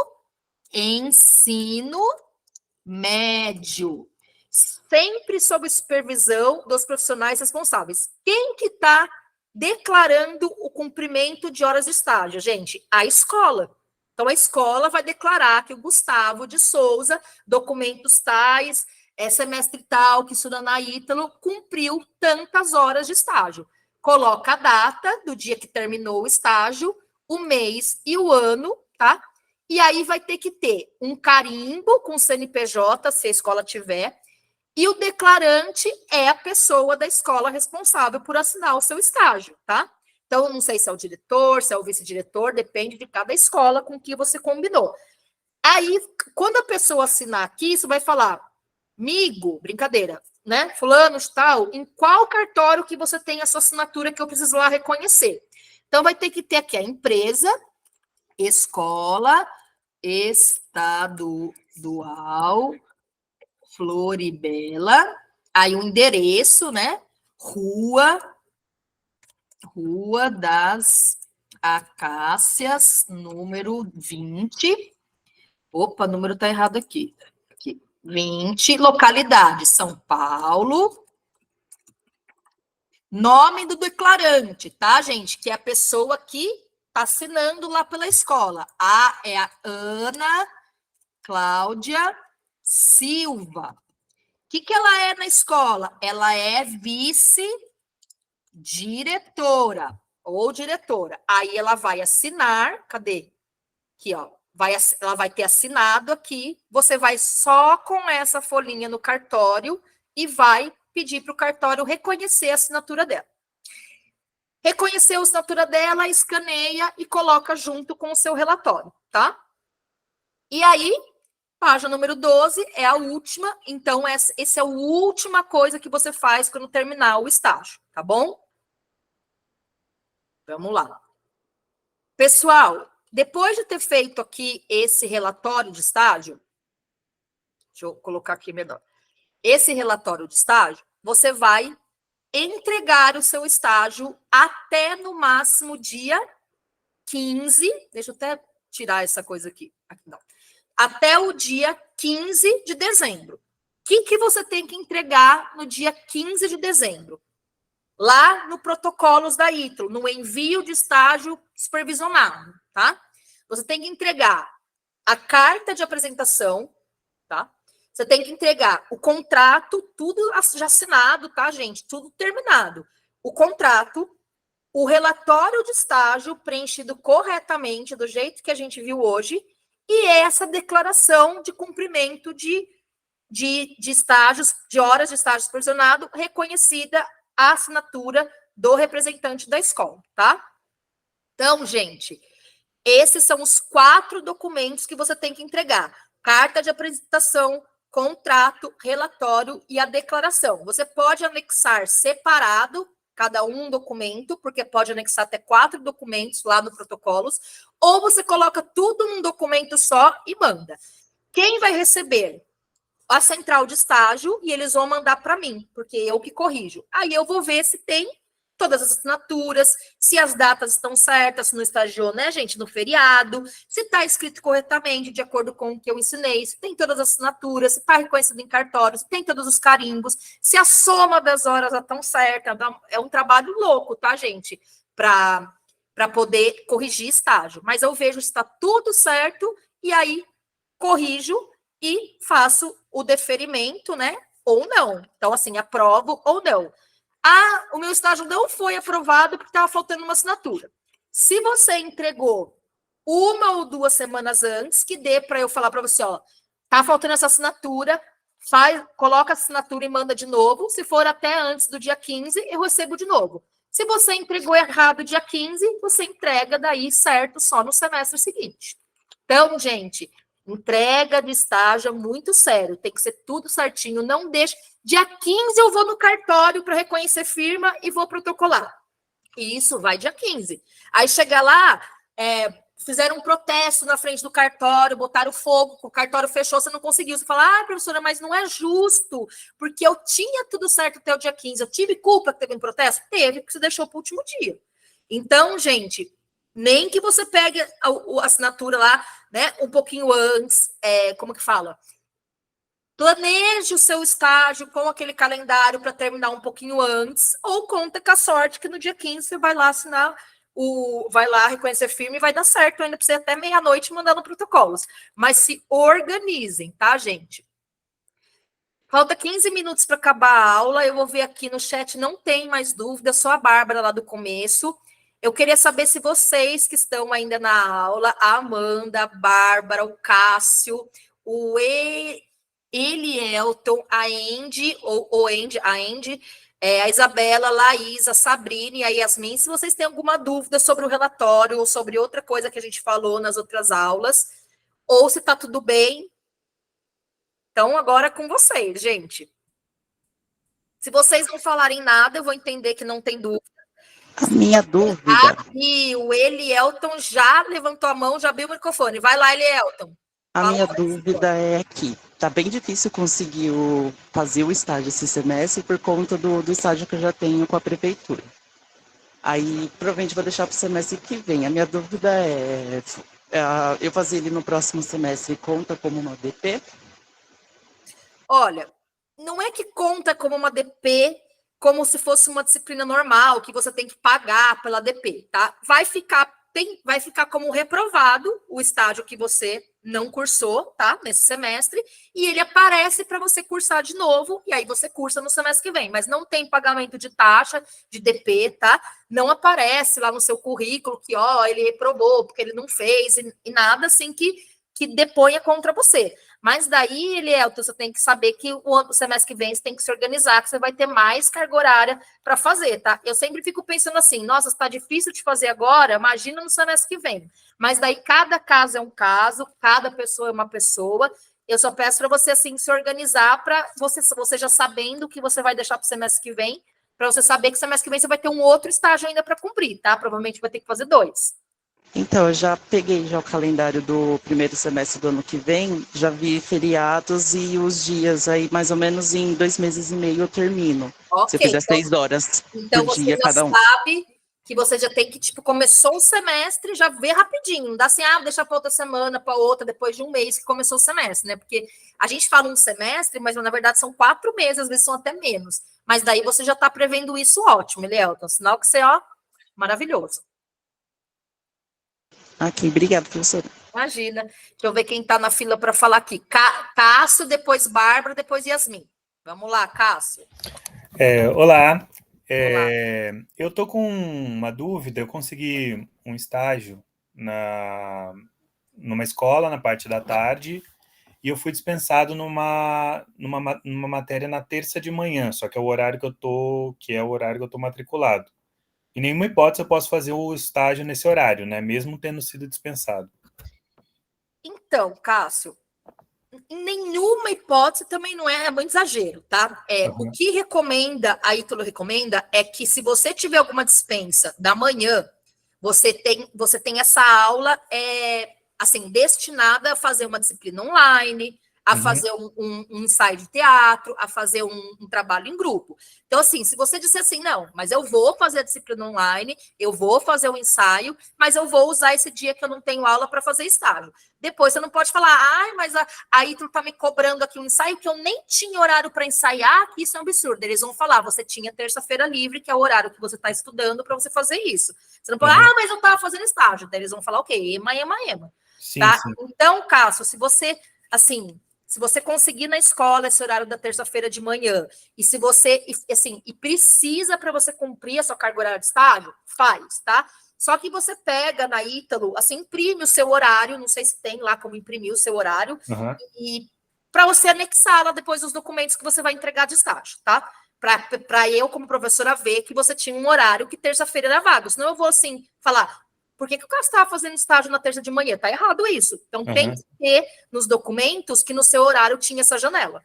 médio, sempre sob supervisão dos profissionais responsáveis. Quem que está declarando o cumprimento de horas de estágio, gente? A escola. Então, a escola vai declarar que o Gustavo de Souza, documentos tais, semestre tal, que estuda na Ítalo, cumpriu tantas horas de estágio. Coloca a data do dia que terminou o estágio, o mês e o ano, tá? E aí vai ter que ter um carimbo com CNPJ, se a escola tiver, e o declarante é a pessoa da escola responsável por assinar o seu estágio, tá? Então, não sei se é o diretor, se é o vice-diretor, depende de cada escola com que você combinou. Aí, quando a pessoa assinar aqui, isso vai falar, amigo, brincadeira, né? Fulano, tal, em qual cartório que você tem a sua assinatura que eu preciso lá reconhecer? Então, vai ter que ter aqui a empresa, escola estadual Floribela, aí o endereço, né? Rua das Acácias, número 20. Opa, o número tá errado aqui. 20, localidade São Paulo. Nome do declarante, tá, gente? Que é a pessoa que tá assinando lá pela escola. É a Ana Cláudia Silva. O que ela é na escola? Ela é vice-diretora ou diretora. Aí ela vai assinar, cadê? Aqui, ó. Ela vai ter assinado aqui. Você vai só com essa folhinha no cartório e vai pedir para o cartório reconhecer a assinatura dela. Reconheceu a assinatura dela, escaneia e coloca junto com o seu relatório, tá? E aí, página número 12 é a última, então essa é a última coisa que você faz quando terminar o estágio, tá bom? Vamos lá. Pessoal, depois de ter feito aqui esse relatório de estágio, deixa eu colocar aqui melhor. Esse relatório de estágio, você vai entregar o seu estágio até no máximo dia 15, deixa eu até tirar essa coisa aqui não. Até o dia 15 de dezembro. O que você tem que entregar no dia 15 de dezembro? Lá no protocolos da Ítalo, no envio de estágio supervisionado, tá? Você tem que entregar a carta de apresentação, tá? Você tem que entregar o contrato, tudo já assinado, tá, gente? Tudo terminado. O contrato, o relatório de estágio preenchido corretamente, do jeito que a gente viu hoje, e essa declaração de cumprimento de estágios, de horas de estágio supervisionado, reconhecida a assinatura do representante da escola, tá? Então, gente, esses são os 4 documentos que você tem que entregar: carta de apresentação, contrato, relatório e a declaração. Você pode anexar separado cada um documento, porque pode anexar até 4 documentos lá no protocolos, ou você coloca tudo num documento só e manda. Quem vai receber? A central de estágio, e eles vão mandar para mim, porque eu que corrijo. Aí eu vou ver se tem todas as assinaturas, se as datas estão certas, se não estagiou, né, gente, no feriado, se está escrito corretamente, de acordo com o que eu ensinei, se tem todas as assinaturas, se está reconhecido em cartório, se tem todos os carimbos, se a soma das horas está certa. É um trabalho louco, tá, gente? Para poder corrigir estágio. Mas eu vejo se está tudo certo, e aí corrijo e faço o deferimento, né? Ou não. Então, assim, aprovo ou não. O meu estágio não foi aprovado porque estava faltando uma assinatura. Se você entregou 1 ou 2 semanas antes, que dê para eu falar para você, ó, tá faltando essa assinatura, coloca a assinatura e manda de novo. Se for até antes do dia 15, eu recebo de novo. Se você entregou errado dia 15, você entrega daí certo só no semestre seguinte. Então, gente, entrega de estágio é muito sério, tem que ser tudo certinho, não deixe. Dia 15 eu vou no cartório para reconhecer firma e vou protocolar. E isso vai dia 15. Aí chega lá, fizeram um protesto na frente do cartório, botaram fogo, o cartório fechou, você não conseguiu. Você fala, professora, mas não é justo, porque eu tinha tudo certo até o dia 15. Eu tive culpa que teve um protesto? Teve, porque você deixou para o último dia. Então, gente, nem que você pegue a assinatura lá, né, um pouquinho antes, como que fala? Planeje o seu estágio com aquele calendário para terminar um pouquinho antes, ou conta com a sorte que no dia 15 você vai lá assinar, vai lá reconhecer firme e vai dar certo ainda para você até meia-noite mandando protocolos. Mas se organizem, tá, gente? Falta 15 minutos para acabar a aula. Eu vou ver aqui no chat, não tem mais dúvida, só a Bárbara lá do começo. Eu queria saber se vocês que estão ainda na aula, a Amanda, a Bárbara, o Cássio, o Elielton, a Andy, a Isabela, a Laís, a Sabrina e a Yasmin, se vocês têm alguma dúvida sobre o relatório ou sobre outra coisa que a gente falou nas outras aulas, ou se está tudo bem. Então, agora é com vocês, gente. Se vocês não falarem nada, eu vou entender que não tem dúvida. A minha dúvida... E o Elielton já levantou a mão, já abriu o microfone. Vai lá, Elielton. A minha dúvida é que tá bem difícil conseguir fazer o estágio esse semestre por conta do estágio que eu já tenho com a prefeitura. Aí, provavelmente, vou deixar para o semestre que vem. A minha dúvida eu fazer ele no próximo semestre conta como uma DP? Olha, não é que conta como uma DP, como se fosse uma disciplina normal, que você tem que pagar pela DP, tá? Vai ficar como reprovado o estágio que você não cursou, tá? Nesse semestre, e ele aparece para você cursar de novo, e aí você cursa no semestre que vem, mas não tem pagamento de taxa, de DP, tá? Não aparece lá no seu currículo que, ele reprovou, porque ele não fez, e nada assim que deponha contra você. Mas daí, Elielton, você tem que saber que o semestre que vem você tem que se organizar, que você vai ter mais carga horária para fazer, tá? Eu sempre fico pensando assim, nossa, está difícil de fazer agora, imagina no semestre que vem. Mas daí cada caso é um caso, cada pessoa é uma pessoa. Eu só peço para você, assim, se organizar para você já sabendo o que você vai deixar para o semestre que vem, para você saber que semestre que vem você vai ter um outro estágio ainda para cumprir, tá? Provavelmente vai ter que fazer 2. Então, eu já peguei o calendário do primeiro semestre do ano que vem, já vi feriados e os dias aí, mais ou menos em 2 meses e meio eu termino. Okay, se eu fizer 6 horas então por dia cada um. Então, você já sabe que você já tem que, começou o semestre, já vê rapidinho. Não dá assim, deixa para outra semana, para outra, depois de um mês que começou o semestre, né? Porque a gente fala um semestre, mas na verdade são 4 meses, às vezes são até menos. Mas daí você já está prevendo isso, ótimo, Elielton. Sinal que você, maravilhoso. Aqui, obrigada, professora. Imagina. Deixa eu ver quem está na fila para falar aqui. Cássio, depois Bárbara, depois Yasmin. Vamos lá, Cássio. Olá. Eu estou com uma dúvida. Eu consegui um estágio numa escola na parte da tarde e eu fui dispensado numa matéria na terça de manhã, só que é o horário que eu tô matriculado. em nenhuma hipótese eu posso fazer o estágio nesse horário, né? Mesmo tendo sido dispensado. Então, Cássio, em nenhuma hipótese também não é muito exagero, tá? O que recomenda, a Ítalo recomenda, é que se você tiver alguma dispensa da manhã, você tem essa aula assim, destinada a fazer uma disciplina online, a fazer um ensaio de teatro, a fazer um trabalho em grupo. Então, assim, se você disser assim, não, mas eu vou fazer a disciplina online, eu vou fazer o ensaio, mas eu vou usar esse dia que eu não tenho aula para fazer estágio. Depois você não pode falar, mas a Ítalo está me cobrando aqui um ensaio que eu nem tinha horário para ensaiar, que isso é um absurdo. Eles vão falar, você tinha terça-feira livre, que é o horário que você está estudando para você fazer isso. Você não pode, mas eu estava fazendo estágio. Daí eles vão falar, ok, ema. Sim, tá? sim. Então, Cássio, se você conseguir na escola esse horário da terça-feira de manhã, e se você, assim, e precisa para você cumprir a sua carga horária de estágio, faz, tá? Só que você pega na Ítalo, assim, imprime o seu horário, não sei se tem lá como imprimir o seu horário, e para você anexar lá depois os documentos que você vai entregar de estágio, tá? Para eu, como professora, ver que você tinha um horário que terça-feira era vago. Senão eu vou, assim, falar, por que o Cássio estava fazendo estágio na terça de manhã? Tá errado isso. Então tem que ter nos documentos que no seu horário tinha essa janela.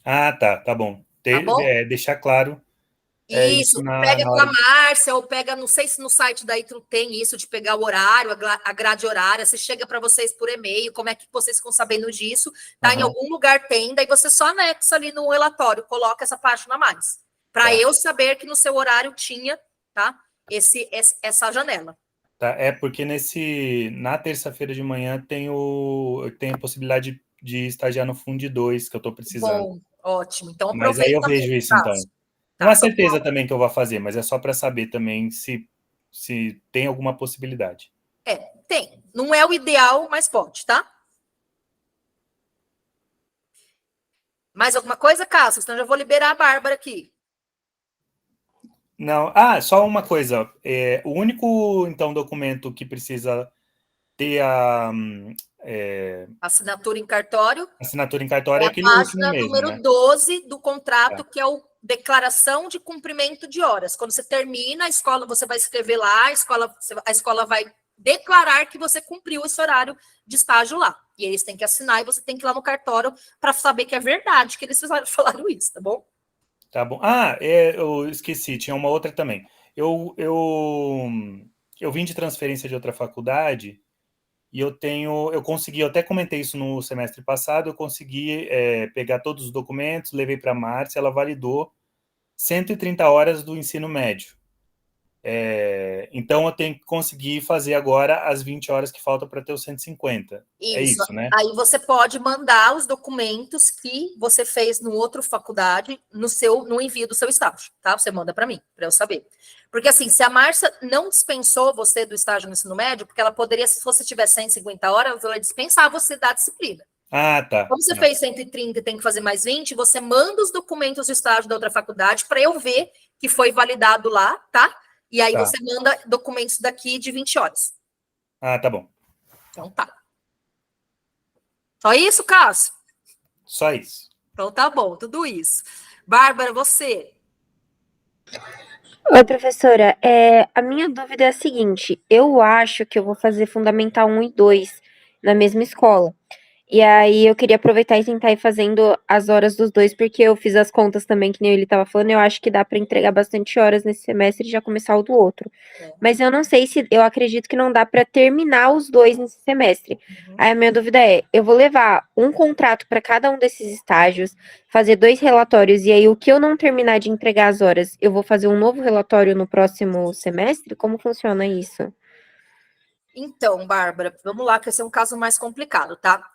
Tá bom. Tá bom? Deixar claro isso pega na com a hora. Márcia, ou pega, não sei se no site da Ítalo tem isso, de pegar o horário, a grade horária, se chega para vocês por e-mail, como é que vocês ficam sabendo disso, tá? Em algum lugar tem, daí você só anexa ali no relatório, coloca essa página a mais, para eu saber que no seu horário tinha, tá? Essa janela. Tá, porque na terça-feira de manhã eu tenho a possibilidade de estagiar no Fundo 2, que eu estou precisando. Bom, ótimo. Então Mas aí eu aproveita vejo mesmo, isso, então. Não é certeza também que eu vou fazer, mas é só para saber também se tem alguma possibilidade. Tem. Não é o ideal, mas pode, tá? Mais alguma coisa, Cássio? Senão eu já vou liberar a Bárbara aqui. Não. Só uma coisa. O único, então, documento que precisa ter Assinatura em cartório. assinatura em cartório é a aquele último página mesmo, número né? 12 do contrato, que é o declaração de cumprimento de horas. Quando você termina a escola, você vai escrever lá, a escola vai declarar que você cumpriu esse horário de estágio lá. E eles têm que assinar e você tem que ir lá no cartório para saber que é verdade que eles falaram isso, tá bom? Tá bom. Eu esqueci, tinha uma outra também. Eu vim de transferência de outra faculdade e eu consegui, eu até comentei isso no semestre passado, eu consegui pegar todos os documentos, levei para a Márcia, ela validou 130 horas do ensino médio. Então eu tenho que conseguir fazer agora as 20 horas que faltam para ter os 150. Isso. É isso, né? Aí você pode mandar os documentos que você fez no outro faculdade no envio do seu estágio, tá? Você manda para mim, para eu saber. Porque assim, se a Márcia não dispensou você do estágio no ensino médio, porque ela poderia, se você tiver 150 horas, ela dispensar você da disciplina. Tá. Como você fez 130 e tem que fazer mais 20, você manda os documentos do estágio da outra faculdade para eu ver que foi validado lá, tá? E aí você manda documentos daqui de 20 horas. Tá bom. Então tá. Só isso, Cássio? Só isso. Então tá bom, tudo isso. Bárbara, você? Oi, professora. A minha dúvida é a seguinte: eu acho que eu vou fazer Fundamental 1 e 2 na mesma escola. E aí eu queria aproveitar e tentar ir fazendo as horas dos dois, porque eu fiz as contas também, que nem ele estava falando, eu acho que dá para entregar bastante horas nesse semestre e já começar o do outro. Mas eu não sei se, eu acredito que não dá para terminar os dois nesse semestre. Aí a minha dúvida eu vou levar um contrato para cada um desses estágios, fazer 2 relatórios, e aí o que eu não terminar de entregar as horas, eu vou fazer um novo relatório no próximo semestre? Como funciona isso? Então, Bárbara, vamos lá, que esse é um caso mais complicado, tá?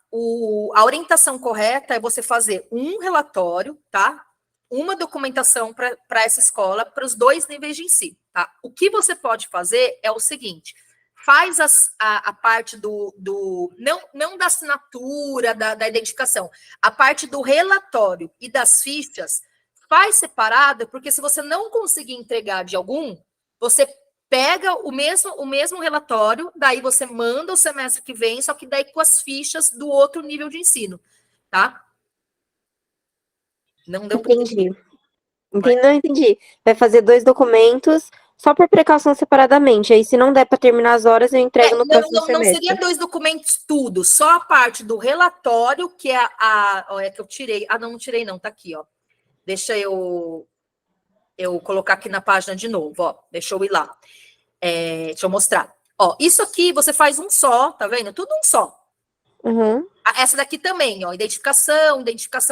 A orientação correta é você fazer um relatório, tá? Uma documentação para essa escola, para os 2 níveis de ensino, tá? O que você pode fazer é o seguinte: faz a parte não da assinatura, da identificação, a parte do relatório e das fichas, faz separada, porque se você não conseguir entregar de algum, você pega o mesmo relatório, daí você manda o semestre que vem, só que daí com as fichas do outro nível de ensino, tá? Não deu para entender. Entendi. Não entendi. Vai fazer 2 documentos Só por precaução separadamente. Aí, se não der para terminar as horas, eu entrego no próximo Não semestre. seria 2 documentos tudo, só a parte do relatório, que é é que eu tirei. Ah, não tirei não, tá aqui, ó. Deixa eu colocar aqui na página de novo, ó. Deixa eu ir lá. Deixa eu mostrar. Ó, isso aqui você faz um só, tá vendo? Tudo um só. Uhum. Essa daqui também, ó, identificação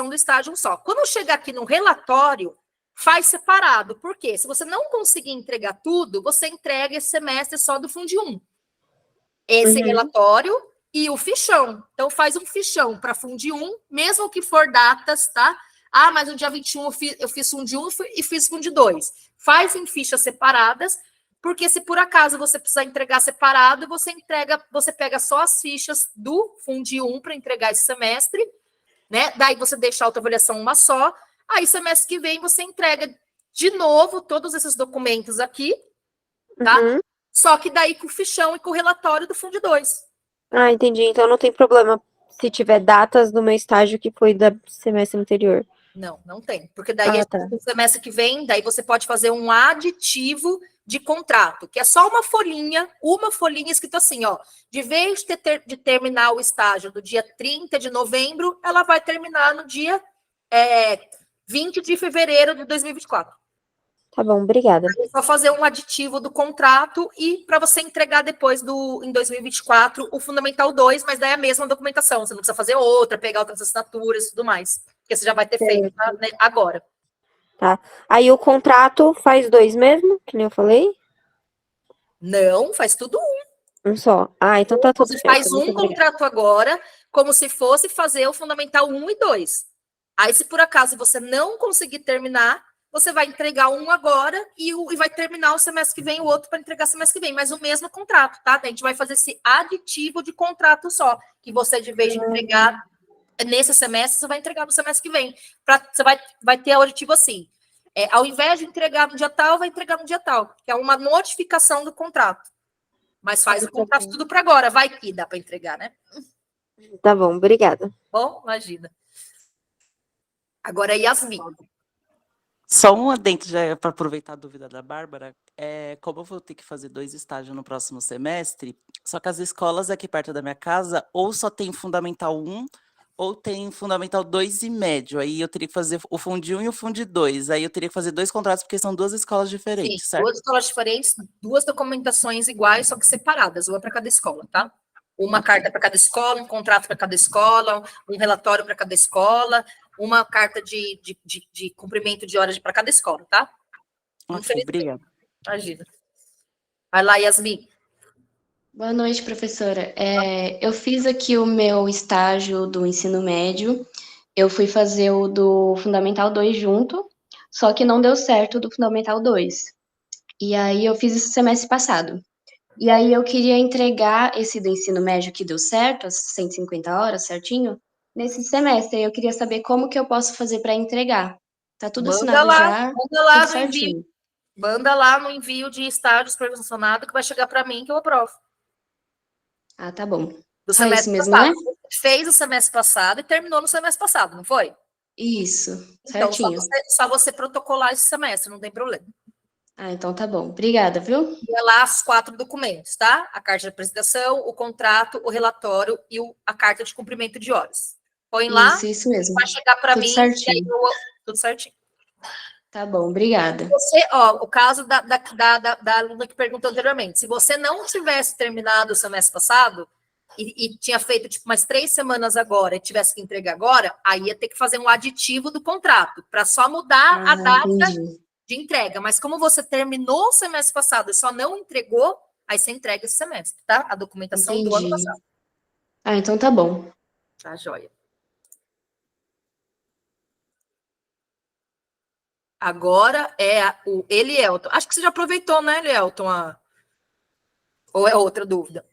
do estágio, um só. Quando chegar aqui no relatório, faz separado. Por quê? Se você não conseguir entregar tudo, você entrega esse semestre só do Fundi 1. Esse relatório e o fichão. Então, faz um fichão para Fundi 1, mesmo que for datas, tá? Ah, mas no dia 21 eu fiz Fundi 1 e fiz Fundi 2. Faz em fichas separadas, porque se por acaso você precisar entregar separado, você pega só as fichas do Fundi 1 para entregar esse semestre, né? Daí você deixa a autoavaliação uma só. Aí, semestre que vem, você entrega de novo todos esses documentos aqui, tá? Uhum. Só que daí com o fichão e com o relatório do Fundi 2. Ah, entendi. Então não tem problema se tiver datas do meu estágio que foi da semestre anterior. Não tem. Porque daí, tá. no semestre que vem, daí você pode fazer um aditivo de contrato, que é só uma folhinha escrito assim, ó, de vez de terminar o estágio do dia 30 de novembro, ela vai terminar no dia 20 de fevereiro de 2024. Tá bom, obrigada. É só fazer um aditivo do contrato e para você entregar depois em 2024 o Fundamental 2, mas daí é a mesma documentação, você não precisa fazer outra, pegar outras assinaturas e tudo mais, porque você já vai ter feito né, agora. Tá. Aí o contrato faz 2 mesmo, que nem eu falei? Não, faz tudo Um só. Ah, então tá tudo Você certo. faz Muito um obrigada. contrato agora, como se fosse fazer o Fundamental 1 e 2. Aí, se por acaso você não conseguir terminar, você vai entregar um agora e vai terminar o semestre que vem, o outro para entregar semestre que vem, mas o mesmo contrato, tá? A gente vai fazer esse aditivo de contrato só, que você, de vez de entregar nesse semestre, você vai entregar no semestre que vem. Você vai ter o aditivo assim. Ao invés de entregar no dia tal, vai entregar no dia tal, que é uma notificação do contrato. Mas faz o contrato tudo para agora, vai que dá para entregar, né? Tá bom, obrigada. Bom, imagina. Agora, Yasmin. Só um adendo já para aproveitar a dúvida da Bárbara, como eu vou ter que fazer 2 estágios no próximo semestre, só que as escolas aqui perto da minha casa ou só tem Fundamental 1 ou tem Fundamental 2 e médio, aí eu teria que fazer o Fundi 1 e o Fundi 2, aí eu teria que fazer 2 contratos porque são 2 escolas diferentes, Sim, certo? 2 escolas diferentes, 2 documentações iguais, só que separadas, uma para cada escola, tá? Uma carta para cada escola, um contrato para cada escola, um relatório para cada escola, uma carta de cumprimento de horas para cada escola, tá? Ok, obrigada. Imagina. Vai lá, Yasmin. Boa noite, professora. Eu fiz aqui o meu estágio do ensino médio. Eu fui fazer o do Fundamental 2 junto, só que não deu certo o do Fundamental 2. E aí eu fiz esse semestre passado. E aí eu queria entregar esse do ensino médio que deu certo, as 150 horas certinho, nesse semestre. Eu queria saber como que eu posso fazer para entregar. Tá tudo assinado já, Manda lá tudo no certinho. envio. Manda lá no envio de estágio supervisionado que vai chegar para mim que eu aprovo. Ah, tá bom. Do Só semestre isso mesmo, passado. né? Fez o semestre passado e terminou no semestre passado, não foi? Isso, Então, certinho. só você protocolar esse semestre, não tem problema. Ah, então tá bom. Obrigada, viu? E é lá os 4 documentos, tá? A carta de apresentação, o contrato, o relatório e a carta de cumprimento de horas. Põe lá, Isso mesmo. vai chegar para Tudo mim certinho. e aí tudo certinho. Tá bom, obrigada. O caso da aluna que perguntou anteriormente, se você não tivesse terminado o semestre passado e tinha feito tipo umas 3 semanas agora e tivesse que entregar agora, aí ia ter que fazer um aditivo do contrato para só mudar a data Entendi. de entrega. Mas como você terminou o semestre passado e só não entregou, aí você entrega esse semestre, tá? A documentação do ano Entendi. passado. Ah, então tá bom. Tá, joia. Agora é o Elielton. Acho que você já aproveitou, né, Elielton? Ou é outra dúvida?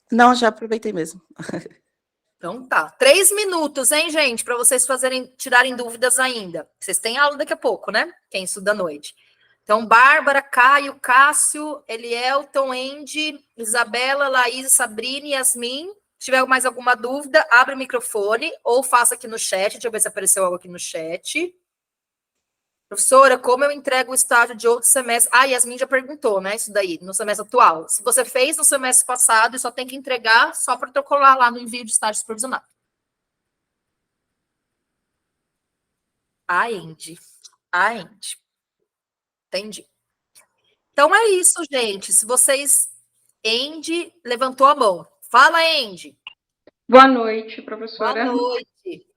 Não, já aproveitei mesmo. Então tá. 3 minutos, hein, gente, para vocês tirarem dúvidas ainda. Vocês têm aula daqui a pouco, né? Quem estuda à noite. Então, Bárbara, Caio, Cássio, Elielton, Andy, Isabela, Laís, Sabrina, Yasmin. Se tiver mais alguma dúvida, abre o microfone ou faça aqui no chat. Deixa eu ver se apareceu algo aqui no chat. Professora, como eu entrego o estágio de outro semestre? Ah, Yasmin já perguntou, né? Isso daí, no semestre atual. Se você fez no semestre passado, só tem que entregar só protocolar lá no envio de estágio supervisionado. A Andy. Entendi. Então é isso, gente. Se vocês... Andy levantou a mão. Fala, Andy. Boa noite, Boa professora. noite.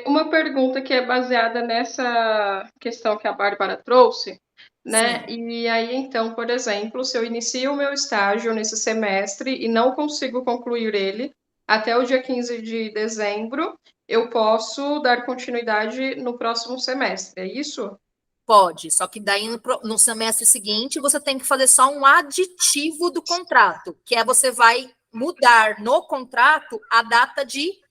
Uma pergunta que é baseada nessa questão que a Bárbara trouxe, né? Sim. E aí, então, por exemplo, se eu inicio o meu estágio nesse semestre e não consigo concluir ele até o dia 15 de dezembro, eu posso dar continuidade no próximo semestre, é isso? Pode, só que daí no semestre seguinte você tem que fazer só um aditivo do contrato, que é você vai mudar no contrato a data de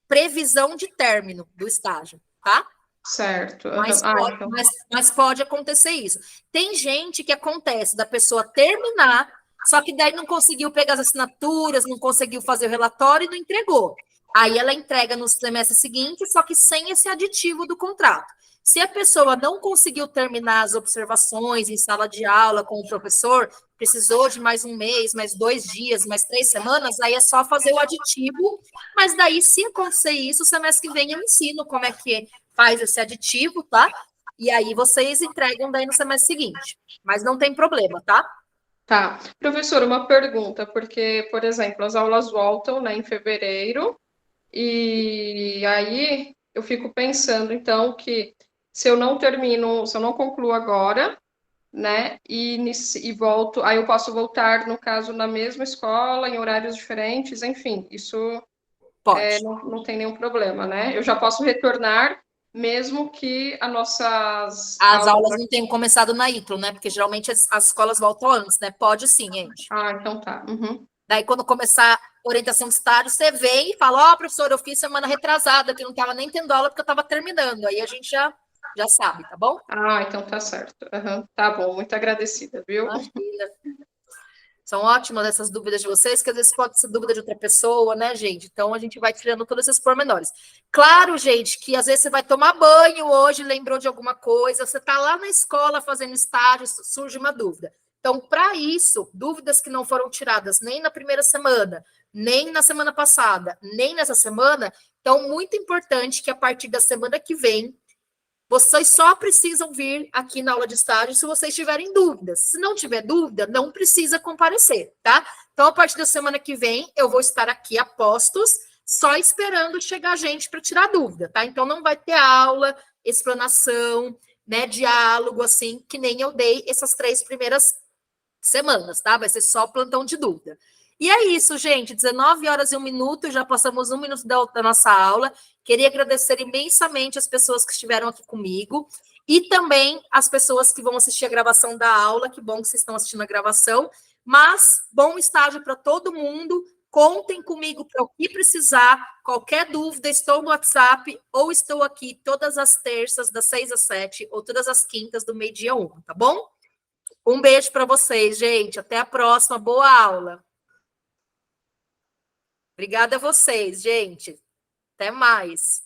previsão de término do estágio, tá? Certo. Mas, Então. mas pode acontecer isso. Tem gente que acontece da pessoa terminar, só que daí não conseguiu pegar as assinaturas, não conseguiu fazer o relatório e não entregou. Aí ela entrega no semestre seguinte, só que sem esse aditivo do contrato. Se a pessoa não conseguiu terminar as observações em sala de aula com o professor, precisou de mais um mês, mais 2 dias, mais 3 semanas, aí é só fazer o aditivo. Mas daí, se acontecer isso, o semestre que vem eu ensino como é que faz esse aditivo, tá? E aí vocês entregam daí no semestre seguinte. Mas não tem problema, tá? Tá. Professor, uma pergunta, porque, por exemplo, as aulas voltam, né, em fevereiro, e aí eu fico pensando, então, que se eu não termino, se eu não concluo agora, né, e volto, aí eu posso voltar, no caso, na mesma escola, em horários diferentes, enfim, isso Pode. não tem nenhum problema, né? Eu já posso retornar, mesmo que as nossas As aulas... aulas não tenham começado na ITRO, né? Porque geralmente as escolas voltam antes, né? Pode sim, gente. Ah, então tá. Uhum. Daí, quando começar a orientação de estágio, você vem e fala, ó, professor, eu fiz semana retrasada, que eu não estava nem tendo aula porque eu estava terminando. Aí a gente já sabe, tá bom? Ah, então tá certo. Uhum. Tá bom, muito agradecida, viu? Imagina. São ótimas essas dúvidas de vocês, que às vezes pode ser dúvida de outra pessoa, né, gente? Então a gente vai tirando todos esses pormenores. Claro, gente, que às vezes você vai tomar banho hoje, lembrou de alguma coisa, você está lá na escola fazendo estágio, surge uma dúvida. Então, para isso, dúvidas que não foram tiradas nem na primeira semana, nem na semana passada, nem nessa semana, então, muito importante que a partir da semana que vem, vocês só precisam vir aqui na aula de estágio se vocês tiverem dúvidas. Se não tiver dúvida, não precisa comparecer, tá? Então, a partir da semana que vem, eu vou estar aqui a postos, só esperando chegar gente para tirar dúvida, tá? Então, não vai ter aula, explanação, né, diálogo, assim, que nem eu dei essas 3 primeiras semanas, tá? Vai ser só plantão de dúvida. E é isso, gente. 19h01, já passamos 1 minuto da nossa aula. Queria agradecer imensamente as pessoas que estiveram aqui comigo e também as pessoas que vão assistir a gravação da aula. Que bom que vocês estão assistindo a gravação. Mas bom estágio para todo mundo. Contem comigo para o que precisar. Qualquer dúvida, estou no WhatsApp ou estou aqui todas as terças, das 6 às 7, ou todas as quintas, do meio-dia 1, tá bom? Um beijo para vocês, gente. Até a próxima. Boa aula. Obrigada a vocês, gente. Até mais.